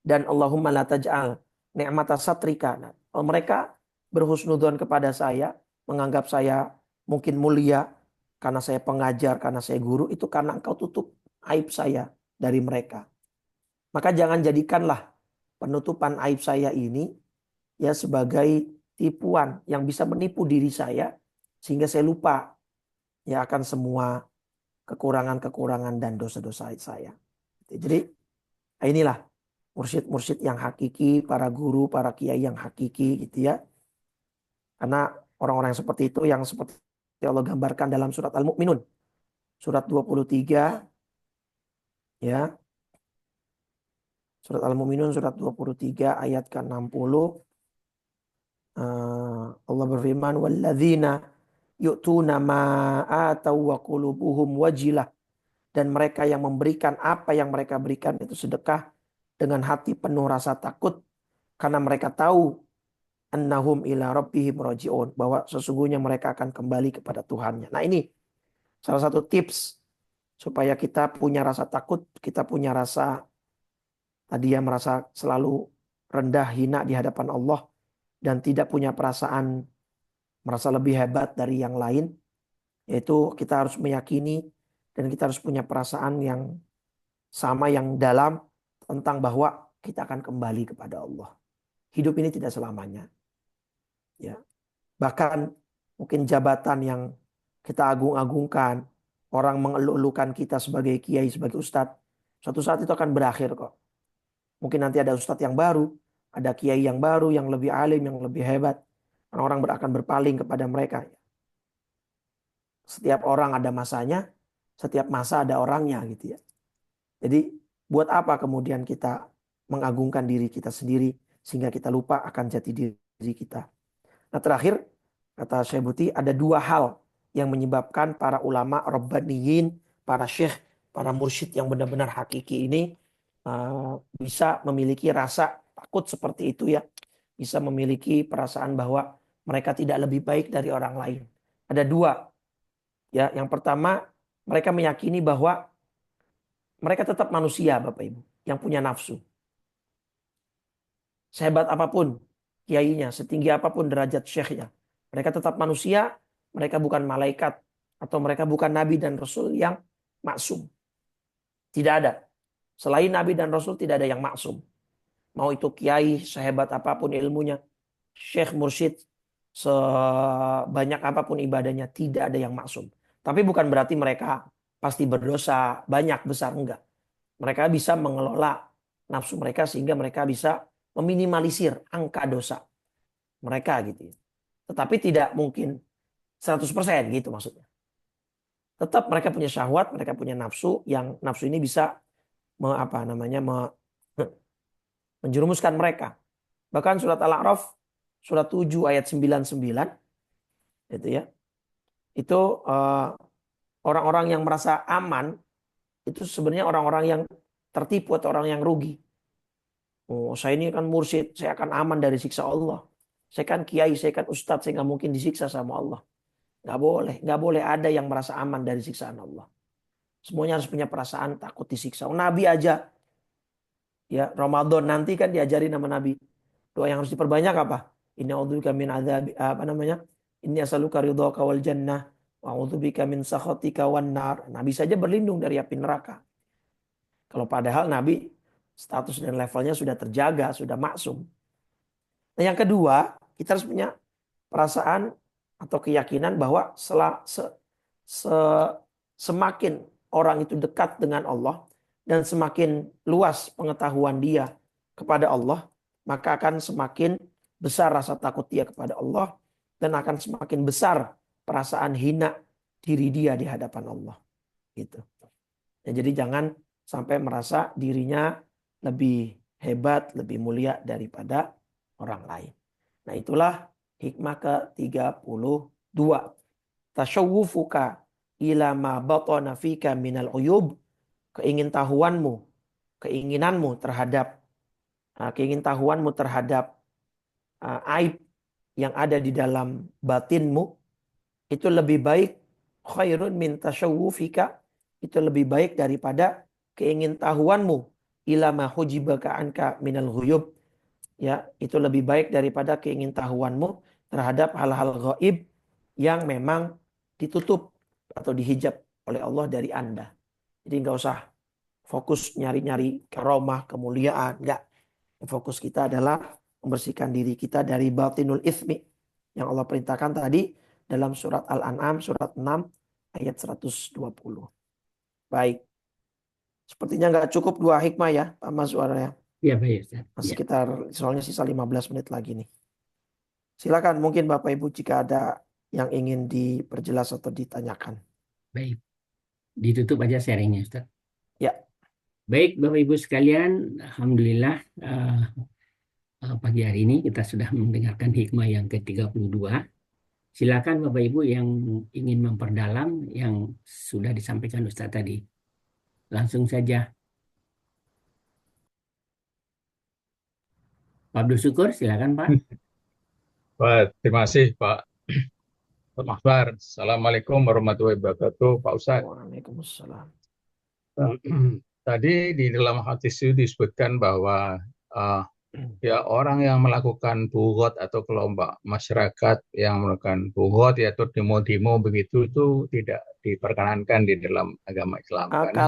Dan Allahumma la taj'al ni'mata satrika. Nah, mereka berhusnudzon kepada saya, menganggap saya mungkin mulia karena saya pengajar, karena saya guru, itu karena Engkau tutup aib saya dari mereka. Maka jangan jadikanlah penutupan aib saya ini ya sebagai tipuan yang bisa menipu diri saya sehingga saya lupa ya akan semua kekurangan-kekurangan dan dosa-dosa saya. Jadi inilah mursyid-mursyid yang hakiki, para guru, para kiai yang hakiki gitu ya. Karena orang-orang yang seperti itu yang seperti Allah gambarkan dalam surat Al-Mu'minun. Surat 23 ya. Surat Al-Mu'minun surat 23 ayat ke-60. Allah berfirman walladzina yu'tuna ma atau wa qulubuhum wajilah, dan mereka yang memberikan apa yang mereka berikan itu sedekah dengan hati penuh rasa takut, karena mereka tahu annahum ila rabbihim raji'un, bahwa sesungguhnya mereka akan kembali kepada Tuhannya. Nah, ini salah satu tips supaya kita punya rasa takut, kita punya rasa tadi yang merasa selalu rendah, hina di hadapan Allah, dan tidak punya perasaan merasa lebih hebat dari yang lain, yaitu kita harus meyakini dan kita harus punya perasaan yang sama, yang dalam, tentang bahwa kita akan kembali kepada Allah. Hidup ini tidak selamanya. Ya. Bahkan mungkin jabatan yang kita agung-agungkan, orang mengeluh-elukan kita sebagai kiai, sebagai ustadz, suatu saat itu akan berakhir kok. Mungkin nanti ada ustadz yang baru, ada kiai yang baru, yang lebih alim, yang lebih hebat. Orang-orang akan berpaling kepada mereka. Setiap orang ada masanya, setiap masa ada orangnya gitu ya. Jadi buat apa kemudian kita mengagungkan diri kita sendiri sehingga kita lupa akan jati diri kita. Nah, terakhir kata Syekh Buti, ada dua hal yang menyebabkan para ulama Rabbaniyin, para syekh, para mursyid yang benar-benar hakiki ini bisa memiliki rasa takut seperti itu ya. Bisa memiliki perasaan bahwa mereka tidak lebih baik dari orang lain. Ada dua. Ya, yang pertama, mereka meyakini bahwa mereka tetap manusia, Bapak Ibu, yang punya nafsu. Sehebat apapun kiainya, setinggi apapun derajat syekhnya, mereka tetap manusia, mereka bukan malaikat, atau mereka bukan nabi dan rasul yang maksum. Tidak ada. Selain nabi dan rasul tidak ada yang maksum. Mau itu kiai sehebat apapun ilmunya, syekh mursyid sebanyak apapun ibadahnya, tidak ada yang maksum. Tapi bukan berarti mereka pasti berdosa banyak, besar, enggak. Mereka bisa mengelola nafsu mereka sehingga mereka bisa meminimalisir angka dosa mereka gitu. Tetapi tidak mungkin 100% gitu maksudnya. Tetap mereka punya syahwat, mereka punya nafsu, yang nafsu ini bisa menjerumuskan mereka. Bahkan surat Al-A'raf surat 7 ayat 99 gitu ya. Itu orang-orang yang merasa aman itu sebenarnya orang-orang yang tertipu atau orang yang rugi. Oh, saya ini kan mursyid, saya akan aman dari siksa Allah. Saya kan kiai, saya kan ustadz, saya nggak mungkin disiksa sama Allah. Nggak boleh ada yang merasa aman dari siksaan Allah. Semuanya harus punya perasaan takut disiksa. Nabi aja, ya Ramadan nanti kan diajari nama Nabi. Doa yang harus diperbanyak apa? Inna a'udzubika min adzab, apa namanya? Inni as'aluka ridhaka wal jannah wa a'udzubika min sakhatika wan nar. Nabi saja berlindung dari api neraka. Kalau padahal Nabi status dan levelnya sudah terjaga, sudah maksum. Nah, yang kedua, kita harus punya perasaan atau keyakinan bahwa semakin orang itu dekat dengan Allah dan semakin luas pengetahuan dia kepada Allah, maka akan semakin besar rasa takut dia kepada Allah dan akan semakin besar perasaan hina diri dia di hadapan Allah. Gitu. Ya, jadi jangan sampai merasa dirinya lebih hebat, lebih mulia daripada orang lain. Nah, itulah hikmah ke-32. Tasyawufuka ila ma batana fika minal uyub. Keinginanmu terhadap aib yang ada di dalam batinmu itu lebih baik, khairun min tasyawufika, itu lebih baik daripada keingintahuanmu ila ma hujibaka anka minal ghuyub, ya, itu lebih baik daripada keingintahuanmu terhadap hal-hal gaib yang memang ditutup atau dihijab oleh Allah dari Anda. Jadi nggak usah fokus nyari-nyari karomah, kemuliaan, enggak. Fokus kita adalah membersihkan diri kita dari batinul itsmi yang Allah perintahkan tadi dalam surat Al-An'am surat 6 ayat 120. Baik. Sepertinya nggak cukup 2 hikmah ya, sama suaranya. Ya, baik Ustaz. Ya. Sekitar soalnya sisa 15 menit lagi nih. Silakan mungkin Bapak Ibu jika ada yang ingin diperjelas atau ditanyakan. Baik. Ditutup aja sharingnya Ustaz. Ya. Baik Bapak Ibu sekalian, alhamdulillah pagi hari ini kita sudah mendengarkan hikmah yang ke-32. Silakan Bapak Ibu yang ingin memperdalam yang sudah disampaikan Ustaz tadi. Langsung saja. Pak Abdul Syukur, silakan Pak. Pak, terima kasih Pak Mahbar. Assalamualaikum warahmatullahi wabarakatuh, Pak Ustadz. Waalaikumsalam. Tadi di dalam hadis itu disebutkan bahwa eh, ya orang yang melakukan bugot atau kelompok masyarakat yang melakukan bugot ya atau demo-demo begitu itu tidak diperkenankan di dalam agama Islam. Karena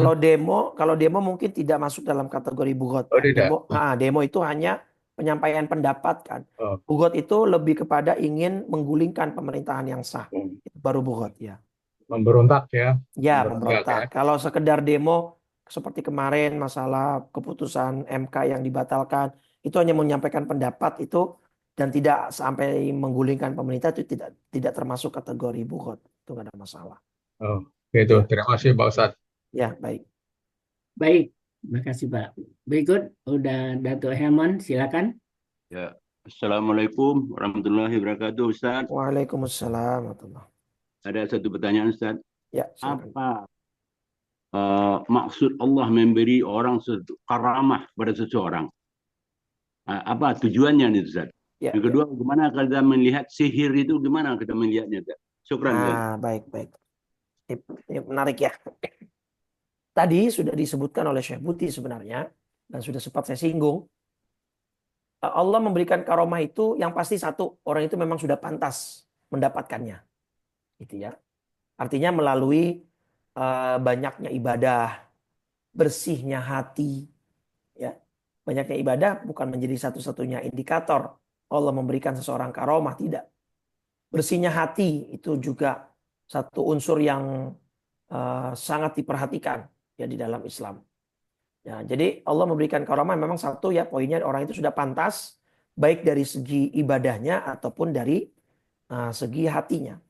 Kalau demo mungkin tidak masuk dalam kategori bugot oh ya. tidak. Demo itu hanya penyampaian pendapat kan. Oh, Bugot itu lebih kepada ingin menggulingkan pemerintahan yang sah. Itu baru bugot ya. memberontak ya. Ya, Memberontak ya. memberontak. Kalau sekedar demo seperti kemarin masalah keputusan MK yang dibatalkan, itu hanya menyampaikan pendapat itu dan tidak sampai menggulingkan pemerintah, itu tidak termasuk kategori bugot. Itu nggak ada masalah. Oh, gitu. Ya, Terima kasih Pak Ustadz. ya baik. Baik, terima kasih Pak. Berikut udah Dato' Herman, silakan. Ya, Assalamualaikum warahmatullahi wabarakatuh, Ustaz. Waalaikumsalam warahmatullahi. Ada satu pertanyaan, Ustaz. Ya, silakan. Apa maksud Allah memberi orang karamah pada seseorang? Apa tujuannya nih, Ustaz? Ya, Yang kedua, bagaimana kita melihat sihir itu? Gimana kita melihatnya, Ustaz? Syukran, Ustaz. baik. Ini menarik ya. Tadi sudah disebutkan oleh Syekh Buti sebenarnya, dan sudah sempat saya singgung. Allah memberikan karomah itu yang pasti satu, orang itu memang sudah pantas mendapatkannya. Gitu ya. Artinya melalui banyaknya ibadah, bersihnya hati. Ya. Banyaknya ibadah bukan menjadi satu-satunya indikator Allah memberikan seseorang karomah, tidak. Bersihnya hati itu juga satu unsur yang sangat diperhatikan ya di dalam Islam. Ya, jadi Allah memberikan karomah memang satu ya, poinnya orang itu sudah pantas baik dari segi ibadahnya ataupun dari segi hatinya.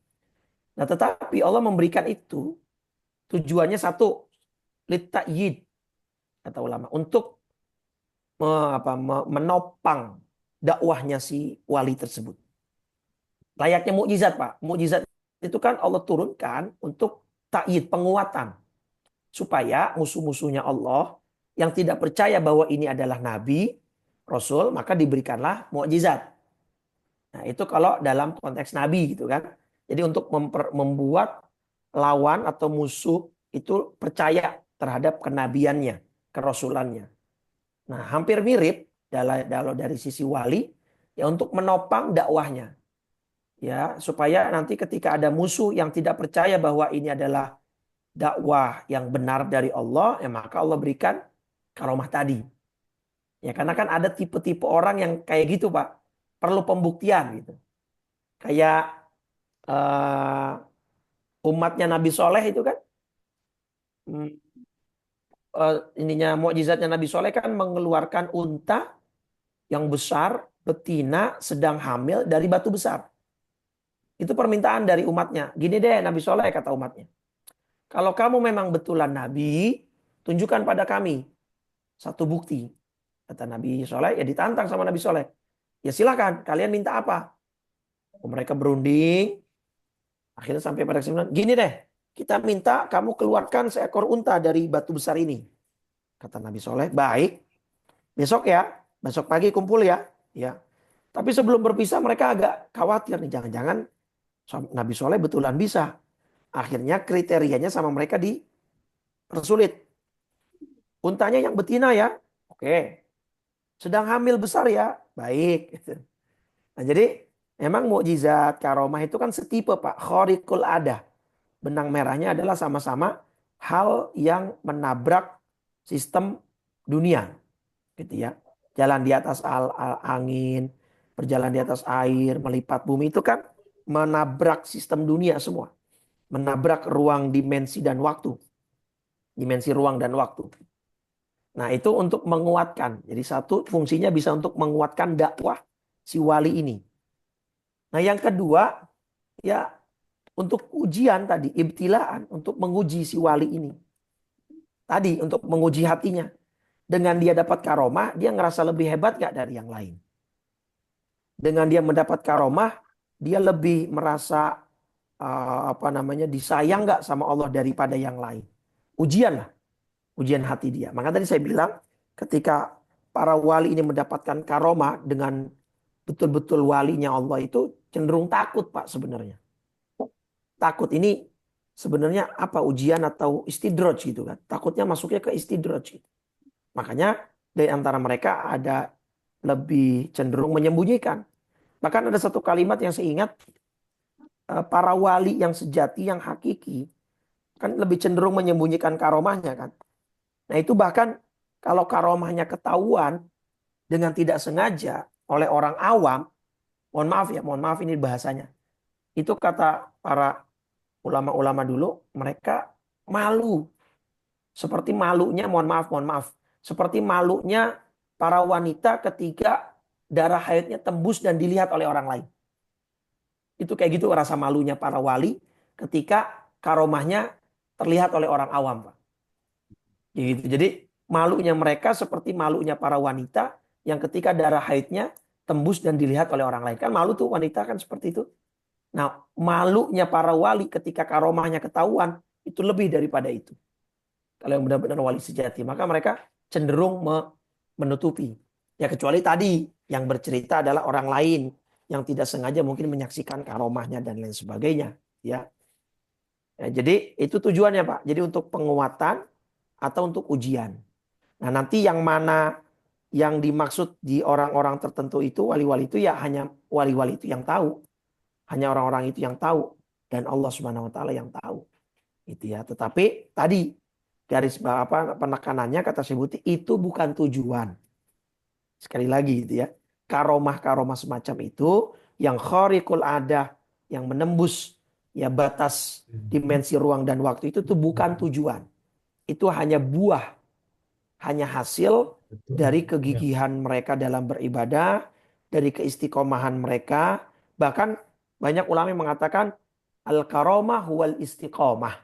Nah, tetapi Allah memberikan itu tujuannya satu, litta'yid kata ulama, untuk menopang dakwahnya si wali tersebut. Layaknya mukjizat, Pak. Mukjizat itu kan Allah turunkan untuk ta'yid, penguatan. Supaya musuh-musuhnya Allah yang tidak percaya bahwa ini adalah nabi, rasul, maka diberikanlah mukjizat. Nah, itu kalau dalam konteks nabi gitu kan. Jadi untuk membuat lawan atau musuh itu percaya terhadap kenabiannya, kerasulannya. Nah, hampir mirip dari sisi wali ya untuk menopang dakwahnya. Ya, supaya nanti ketika ada musuh yang tidak percaya bahwa ini adalah dakwah yang benar dari Allah, ya maka Allah berikan karomah tadi. Ya, karena kan ada tipe-tipe orang yang kayak gitu, Pak. Perlu pembuktian gitu. Kayak umatnya Nabi Soleh itu kan. Mukjizatnya Nabi Soleh kan mengeluarkan unta yang besar, betina, sedang hamil dari batu besar. Itu permintaan dari umatnya. Gini deh Nabi Soleh kata umatnya. Kalau kamu memang betulan Nabi, tunjukkan pada kami satu bukti. Kata Nabi Soleh, ya ditantang sama Nabi Soleh. Ya silakan, kalian minta apa? Mereka berunding. Akhirnya sampai pada kesimpulan, gini deh, kita minta kamu keluarkan seekor unta dari batu besar ini. Kata Nabi Soleh, baik. Besok pagi kumpul ya. Ya. Tapi sebelum berpisah mereka agak khawatir nih, jangan-jangan Nabi Soleh betulan bisa. Akhirnya kriterianya sama mereka dipersulit. Untanya yang betina ya, oke. Sedang hamil besar ya, baik. Nah, jadi memang mukjizat karomah itu kan setipe, Pak. Khariqul adah. Benang merahnya adalah sama-sama hal yang menabrak sistem dunia. Gitu ya. Jalan di atas angin, berjalan di atas air, melipat bumi itu kan menabrak sistem dunia semua. Menabrak ruang dimensi dan waktu. Dimensi ruang dan waktu. Nah, itu untuk menguatkan. Jadi satu fungsinya bisa untuk menguatkan dakwah si wali ini. Nah, yang kedua ya untuk ujian tadi, ibtilaan, untuk menguji si wali ini. Tadi untuk menguji hatinya. Dengan dia dapat karomah, dia ngerasa lebih hebat gak dari yang lain. Dengan dia mendapat karomah, dia lebih merasa disayang gak sama Allah daripada yang lain. Ujian lah. Ujian hati dia. Maka tadi saya bilang ketika para wali ini mendapatkan karomah dengan betul-betul walinya Allah itu cenderung takut Pak sebenarnya. Takut ini sebenarnya apa, ujian atau istidraj gitu kan. Takutnya masuknya ke istidraj gitu. Makanya dari antara mereka ada lebih cenderung menyembunyikan. Bahkan ada satu kalimat yang saya ingat, para wali yang sejati, yang hakiki, kan lebih cenderung menyembunyikan karomahnya kan. Nah itu bahkan kalau karomahnya ketahuan dengan tidak sengaja oleh orang awam, mohon maaf ini bahasanya. Itu kata para ulama-ulama dulu, mereka malu. Seperti malunya, mohon maaf. Seperti malunya para wanita ketika darah haidnya tembus dan dilihat oleh orang lain. Itu kayak gitu rasa malunya para wali ketika karomahnya terlihat oleh orang awam, Pak. Gitu. Jadi malunya mereka seperti malunya para wanita yang ketika darah haidnya tembus dan dilihat oleh orang lain. Kan malu tuh wanita kan seperti itu. Nah, malunya para wali ketika karomahnya ketahuan itu lebih daripada itu. Kalau yang benar-benar wali sejati, maka mereka cenderung menutupi. Ya kecuali tadi yang bercerita adalah orang lain yang tidak sengaja mungkin menyaksikan karomahnya dan lain sebagainya. Ya. Ya, jadi itu tujuannya Pak. Jadi untuk penguatan atau untuk ujian. Nah nanti yang mana yang dimaksud di orang-orang tertentu itu, wali-wali itu ya hanya wali-wali itu yang tahu. Hanya orang-orang itu yang tahu. Dan Allah Subhanahu Wa Taala yang tahu. Gitu ya. Tetapi tadi garis apa penekanannya kata Syekh Buti itu bukan tujuan. Sekali lagi gitu ya. Karomah-karomah semacam itu yang khariqul adah, yang menembus ya batas dimensi ruang dan waktu itu tuh bukan tujuan. Itu hanya buah, hanya hasil dari kegigihan mereka dalam beribadah, dari keistiqomahan mereka. Bahkan banyak ulama yang mengatakan al-karomah huwal istiqomah.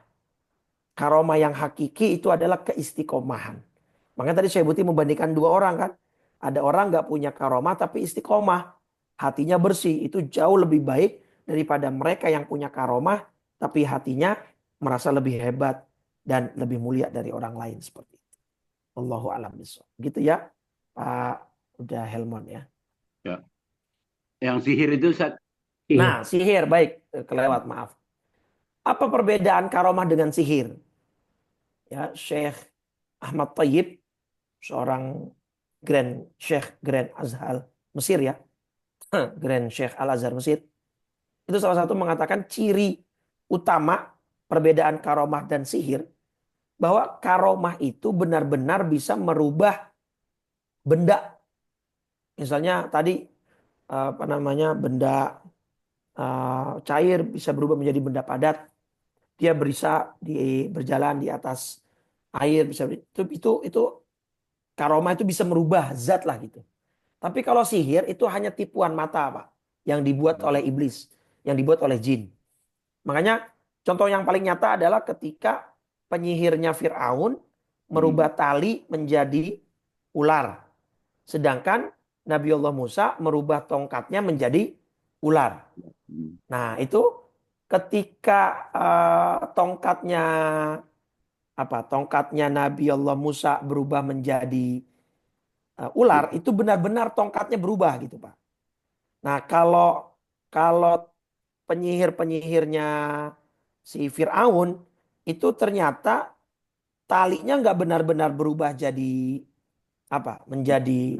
Karomah yang hakiki itu adalah keistiqomahan. Makanya tadi saya Buti membandingkan dua orang kan. Ada orang nggak punya karomah tapi istiqomah. Hatinya bersih. Itu jauh lebih baik daripada mereka yang punya karomah tapi hatinya merasa lebih hebat dan lebih mulia dari orang lain seperti itu. Allahu a'lam bishawab. Gitu ya Pak udah Helmon ya. Ya. Yang sihir itu Ustaz. Nah sihir baik kelewat maaf. Apa perbedaan karomah dengan sihir? Ya Syekh Ahmad Thayyib seorang Grand Azhar Mesir ya. Grand Sheikh Al Azhar Mesir. Itu salah satu mengatakan ciri utama perbedaan karomah dan sihir bahwa karomah itu benar-benar bisa merubah benda. Misalnya tadi apa namanya benda cair bisa berubah menjadi benda padat. Dia bisa berjalan di atas air bisa itu karomah itu bisa merubah zat lah gitu. Tapi kalau sihir itu hanya tipuan mata Pak. Yang dibuat oleh iblis. Yang dibuat oleh jin. Makanya contoh yang paling nyata adalah ketika penyihirnya Fir'aun merubah tali menjadi ular. Sedangkan Nabi Allah Musa merubah tongkatnya menjadi ular. Nah itu ketika tongkatnya Nabi Allah Musa berubah menjadi ular itu benar-benar tongkatnya berubah gitu Pak. Nah kalau penyihir-penyihirnya si Fir'aun itu ternyata talinya nggak benar-benar berubah jadi menjadi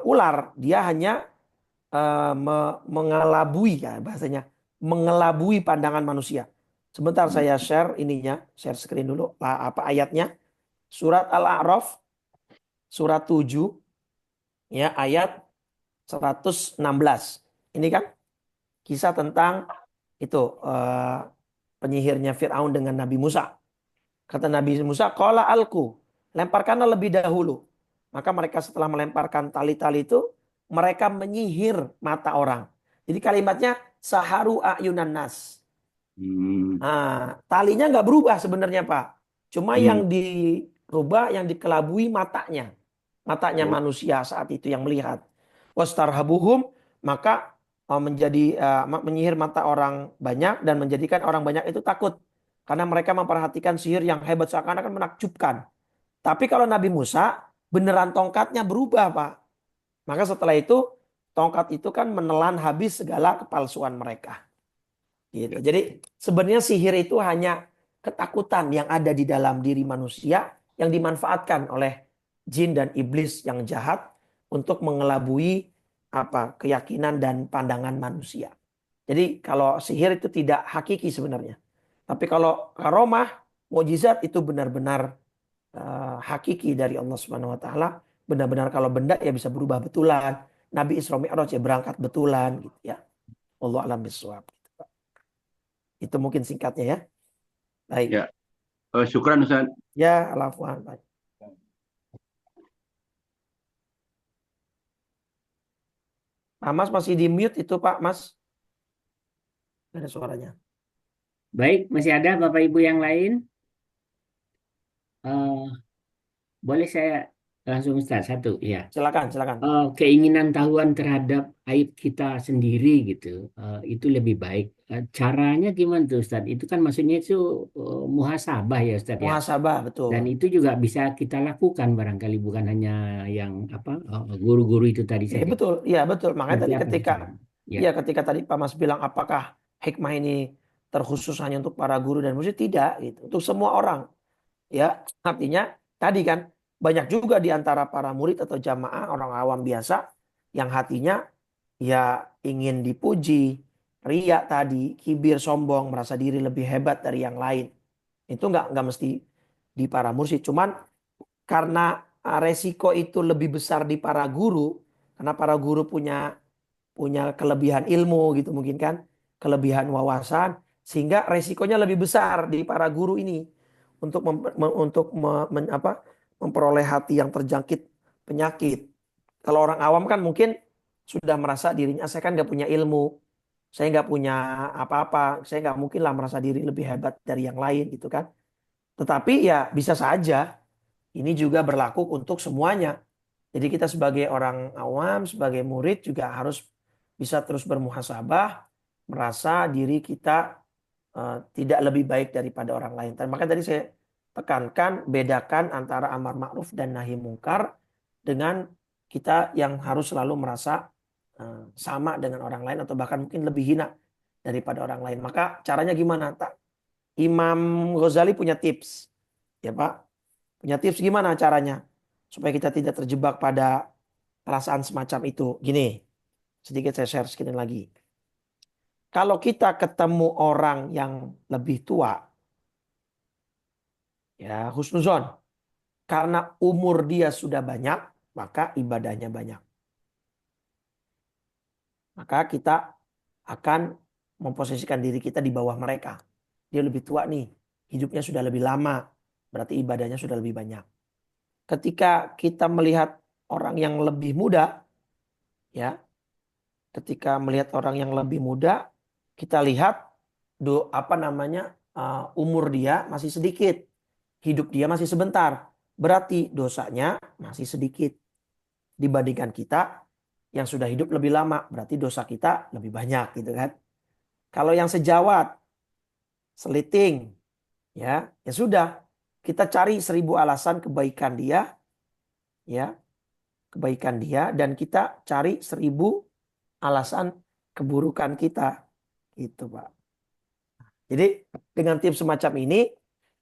ular. Dia hanya mengelabui ya bahasanya, mengelabui pandangan manusia. Sebentar saya share screen dulu ayatnya. Surat Al-A'raf surat 7 ya ayat 116. Ini kan kisah tentang itu penyihirnya Fir'aun dengan Nabi Musa. Kata Nabi Musa, qala alku, lemparkanlah lebih dahulu. Maka mereka setelah melemparkan tali-tali itu, mereka menyihir mata orang. Jadi kalimatnya saharu ayunan nas. Nah, talinya nggak berubah sebenarnya Pak. Cuma yang dirubah, yang dikelabui matanya. Matanya manusia saat itu yang melihat. Wastarhabuhum, maka menyihir mata orang banyak dan menjadikan orang banyak itu takut. Karena mereka memperhatikan sihir yang hebat seakan-akan menakjubkan. Tapi kalau Nabi Musa beneran tongkatnya berubah, Pak. Maka setelah itu tongkat itu kan menelan habis segala kepalsuan mereka. Gitu. Jadi sebenarnya sihir itu hanya ketakutan yang ada di dalam diri manusia yang dimanfaatkan oleh jin dan iblis yang jahat untuk mengelabui keyakinan dan pandangan manusia. Jadi kalau sihir itu tidak hakiki sebenarnya. Tapi kalau karomah, mukjizat itu benar-benar hakiki dari Allah Subhanahu wa taala. Benar-benar kalau benda ya bisa berubah betulan. Nabi Isra Mi'raj ya berangkat betulan gitu ya. Allah alam bisawab. Itu mungkin singkatnya ya. Baik. Ya, syukran Ustaz. Ya, alafwan. Baik. Pak Mas masih di mute itu Pak Mas. Ada suaranya. Baik, masih ada Bapak Ibu yang lain? Eh, boleh saya langsung Ustaz satu ya. Silakan, silakan. Keinginan tahuan terhadap aib kita sendiri gitu, itu lebih baik. Caranya gimana tuh Ustaz? Itu kan maksudnya itu muhasabah ya Ustaz ya. Muhasabah, betul. Dan itu juga bisa kita lakukan barangkali, bukan hanya yang guru-guru itu tadi saja. Betul, iya betul. Makanya Seperti tadi apa, ketika ya. ketika tadi Pak Mas bilang apakah hikmah ini terkhusus hanya untuk para guru dan murid, tidak gitu. Untuk semua orang. Ya, artinya tadi kan banyak juga di antara para murid atau jamaah orang awam biasa yang hatinya ya ingin dipuji, riya tadi, kibir, sombong, merasa diri lebih hebat dari yang lain. Itu nggak mesti di para mursyid. Cuman karena resiko itu lebih besar di para guru, karena para guru punya kelebihan ilmu gitu mungkin kan, kelebihan wawasan, sehingga resikonya lebih besar di para guru ini untuk memperoleh hati yang terjangkit penyakit. Kalau orang awam kan mungkin sudah merasa dirinya, saya kan nggak punya ilmu, saya nggak punya apa-apa, saya nggak mungkin lah merasa diri lebih hebat dari yang lain gitu kan. Tetapi ya bisa saja ini juga berlaku untuk semuanya. Jadi kita sebagai orang awam, sebagai murid juga harus bisa terus bermuhasabah, merasa diri kita tidak lebih baik daripada orang lain. Makanya tadi saya tekankan, bedakan antara amar ma'ruf dan nahi mungkar dengan kita yang harus selalu merasa sama dengan orang lain atau bahkan mungkin lebih hina daripada orang lain. Maka caranya gimana? Imam Ghazali punya tips. Ya Pak, punya tips gimana caranya supaya kita tidak terjebak pada perasaan semacam itu. Gini, sedikit saya share sekali lagi. Kalau kita ketemu orang yang lebih tua, ya husnuzon, karena umur dia sudah banyak, maka ibadahnya banyak. Maka kita akan memposisikan diri kita di bawah mereka. Dia lebih tua nih, hidupnya sudah lebih lama, berarti ibadahnya sudah lebih banyak. Ketika kita melihat orang yang lebih muda, ya, ketika melihat orang yang lebih muda, kita lihat umur dia masih sedikit, hidup dia masih sebentar, berarti dosanya masih sedikit dibandingkan kita yang sudah hidup lebih lama, berarti dosa kita lebih banyak gitu kan. Kalau yang sejawat, seliting, ya sudah, kita cari 1000 alasan kebaikan dia, ya kebaikan dia, dan kita cari 1000 alasan keburukan kita, gitu Pak. Jadi dengan tips semacam ini,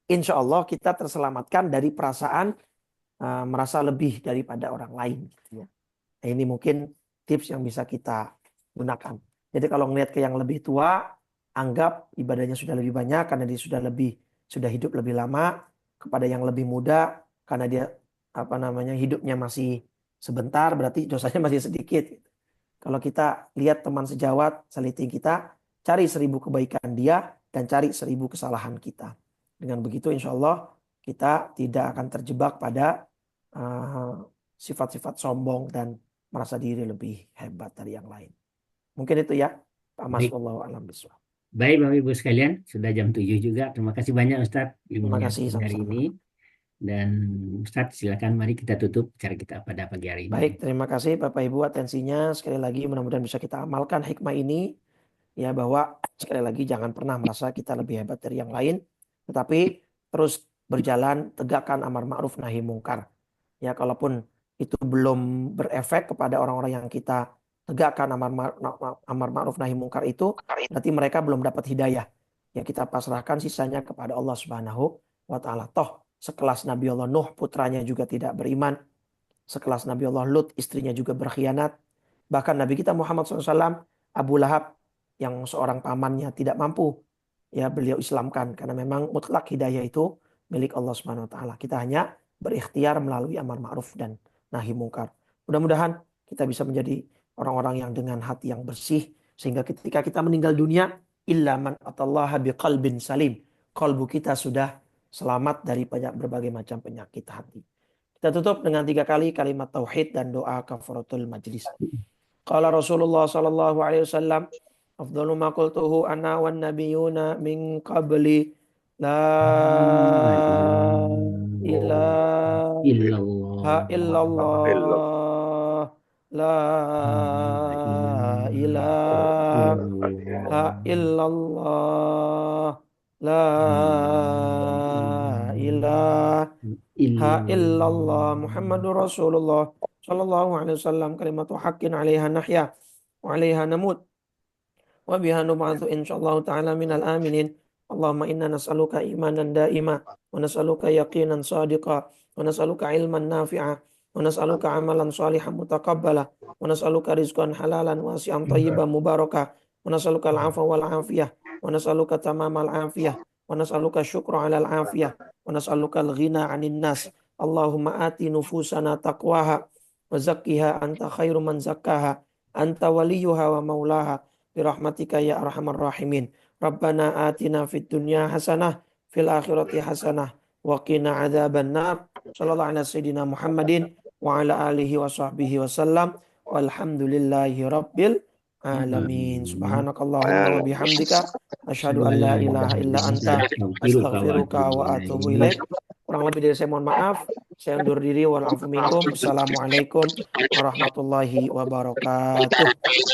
insya Allah kita terselamatkan dari perasaan merasa lebih daripada orang lain. Gitu ya. Nah, ini mungkin tips yang bisa kita gunakan. Jadi kalau ngelihat ke yang lebih tua, anggap ibadahnya sudah lebih banyak karena dia sudah hidup lebih lama. Kepada yang lebih muda karena dia hidupnya masih sebentar, berarti dosanya masih sedikit. Kalau kita lihat teman sejawat, seliting kita, cari 1000 kebaikan dia dan cari 1000 kesalahan kita. Dengan begitu insya Allah kita tidak akan terjebak pada sifat-sifat sombong dan merasa diri lebih hebat dari yang lain. Mungkin itu ya, Pak Mas. Wallahu a'lam bishawab. Baik Bapak Ibu sekalian, sudah jam 7 juga. Terima kasih banyak Ustadz Terima ilmunya kasih hari sama-sama. ini. Dan Ustadz silakan mari kita tutup acara kita pada pagi hari ini. Baik, terima kasih Bapak Ibu atensinya. Sekali lagi mudah-mudahan bisa kita amalkan hikmah ini. Ya, bahwa sekali lagi jangan pernah merasa kita lebih hebat dari yang lain. Tetapi terus berjalan tegakkan amar ma'ruf nahi mungkar. Ya, kalaupun itu belum berefek kepada orang-orang yang kita tegakkan amar ma'ruf nahi mungkar itu, berarti mereka belum dapat hidayah. Ya, kita pasrahkan sisanya kepada Allah Subhanahu wa taala. Toh sekelas Nabi Allah Nuh putranya juga tidak beriman, sekelas Nabi Allah Lut istrinya juga berkhianat. Bahkan Nabi kita Muhammad SAW, Abu Lahab yang seorang pamannya tidak mampu, ya beliau Islamkan karena memang mutlak hidayah itu milik Allah Subhanahu wa taala. Kita hanya berikhtiar melalui amar ma'ruf dan nahi mungkar. Mudah-mudahan kita bisa menjadi orang-orang yang dengan hati yang bersih sehingga ketika kita meninggal dunia illa man atallaha biqalbin salim. Kalbu kita sudah selamat dari banyak berbagai macam penyakit hati. Kita tutup dengan 3 kali kalimat tauhid dan doa kafaratul majlis. Qala Rasulullah sallallahu alaihi wasallam, afdalu ma qultuhu ana wan nabiyuna min qabli la ilaha Illallah. illallah la ilaha illallah la ilaha illallah Muhammadur Rasulullah sallallahu alaihi wasallam kalimatu haqqin 'alaiha nahya wa 'alaiha namut wa biha nub'atsu insyaallah ta'ala minal aminin. Allahumma inna nas'aluka imanan da'ima wa nas'aluka yaqinan sadiqa wa nas'aluka ilman nafi'a wa nas'aluka amalan salihan mutaqabbala wa nas'aluka rizqan halalan wasi'an thayyiban mubarakah wa nas'aluka al-'afwa wal 'afiyah wa nas'aluka tamamal 'afiyah wa nas'aluka syukra 'alal 'afiyah wa nas'aluka al-ghina 'anil nas. Allahumma ati nufusana taqwaha wa zakkiha anta khairu man zakkaha anta waliyuha wa maulaha birahmatika ya arhamar rahimin. Rabbana atina fid dunya hasanah fil akhirati hasanah wa qina adzaban nar. Sallallahu ala sayyidina Muhammadin wa ala alihi wa sahbihi wasallam. Walhamdulillahi rabbil alamin. Subhanakallahumma wa bihamdika asyhadu an la ilaha illa anta astaghfiruka wa atubu ilaik. Kurang lebih dari saya mohon maaf. Saya undur diri. Wal afu minkum. Assalamualaikum warahmatullahi wabarakatuh.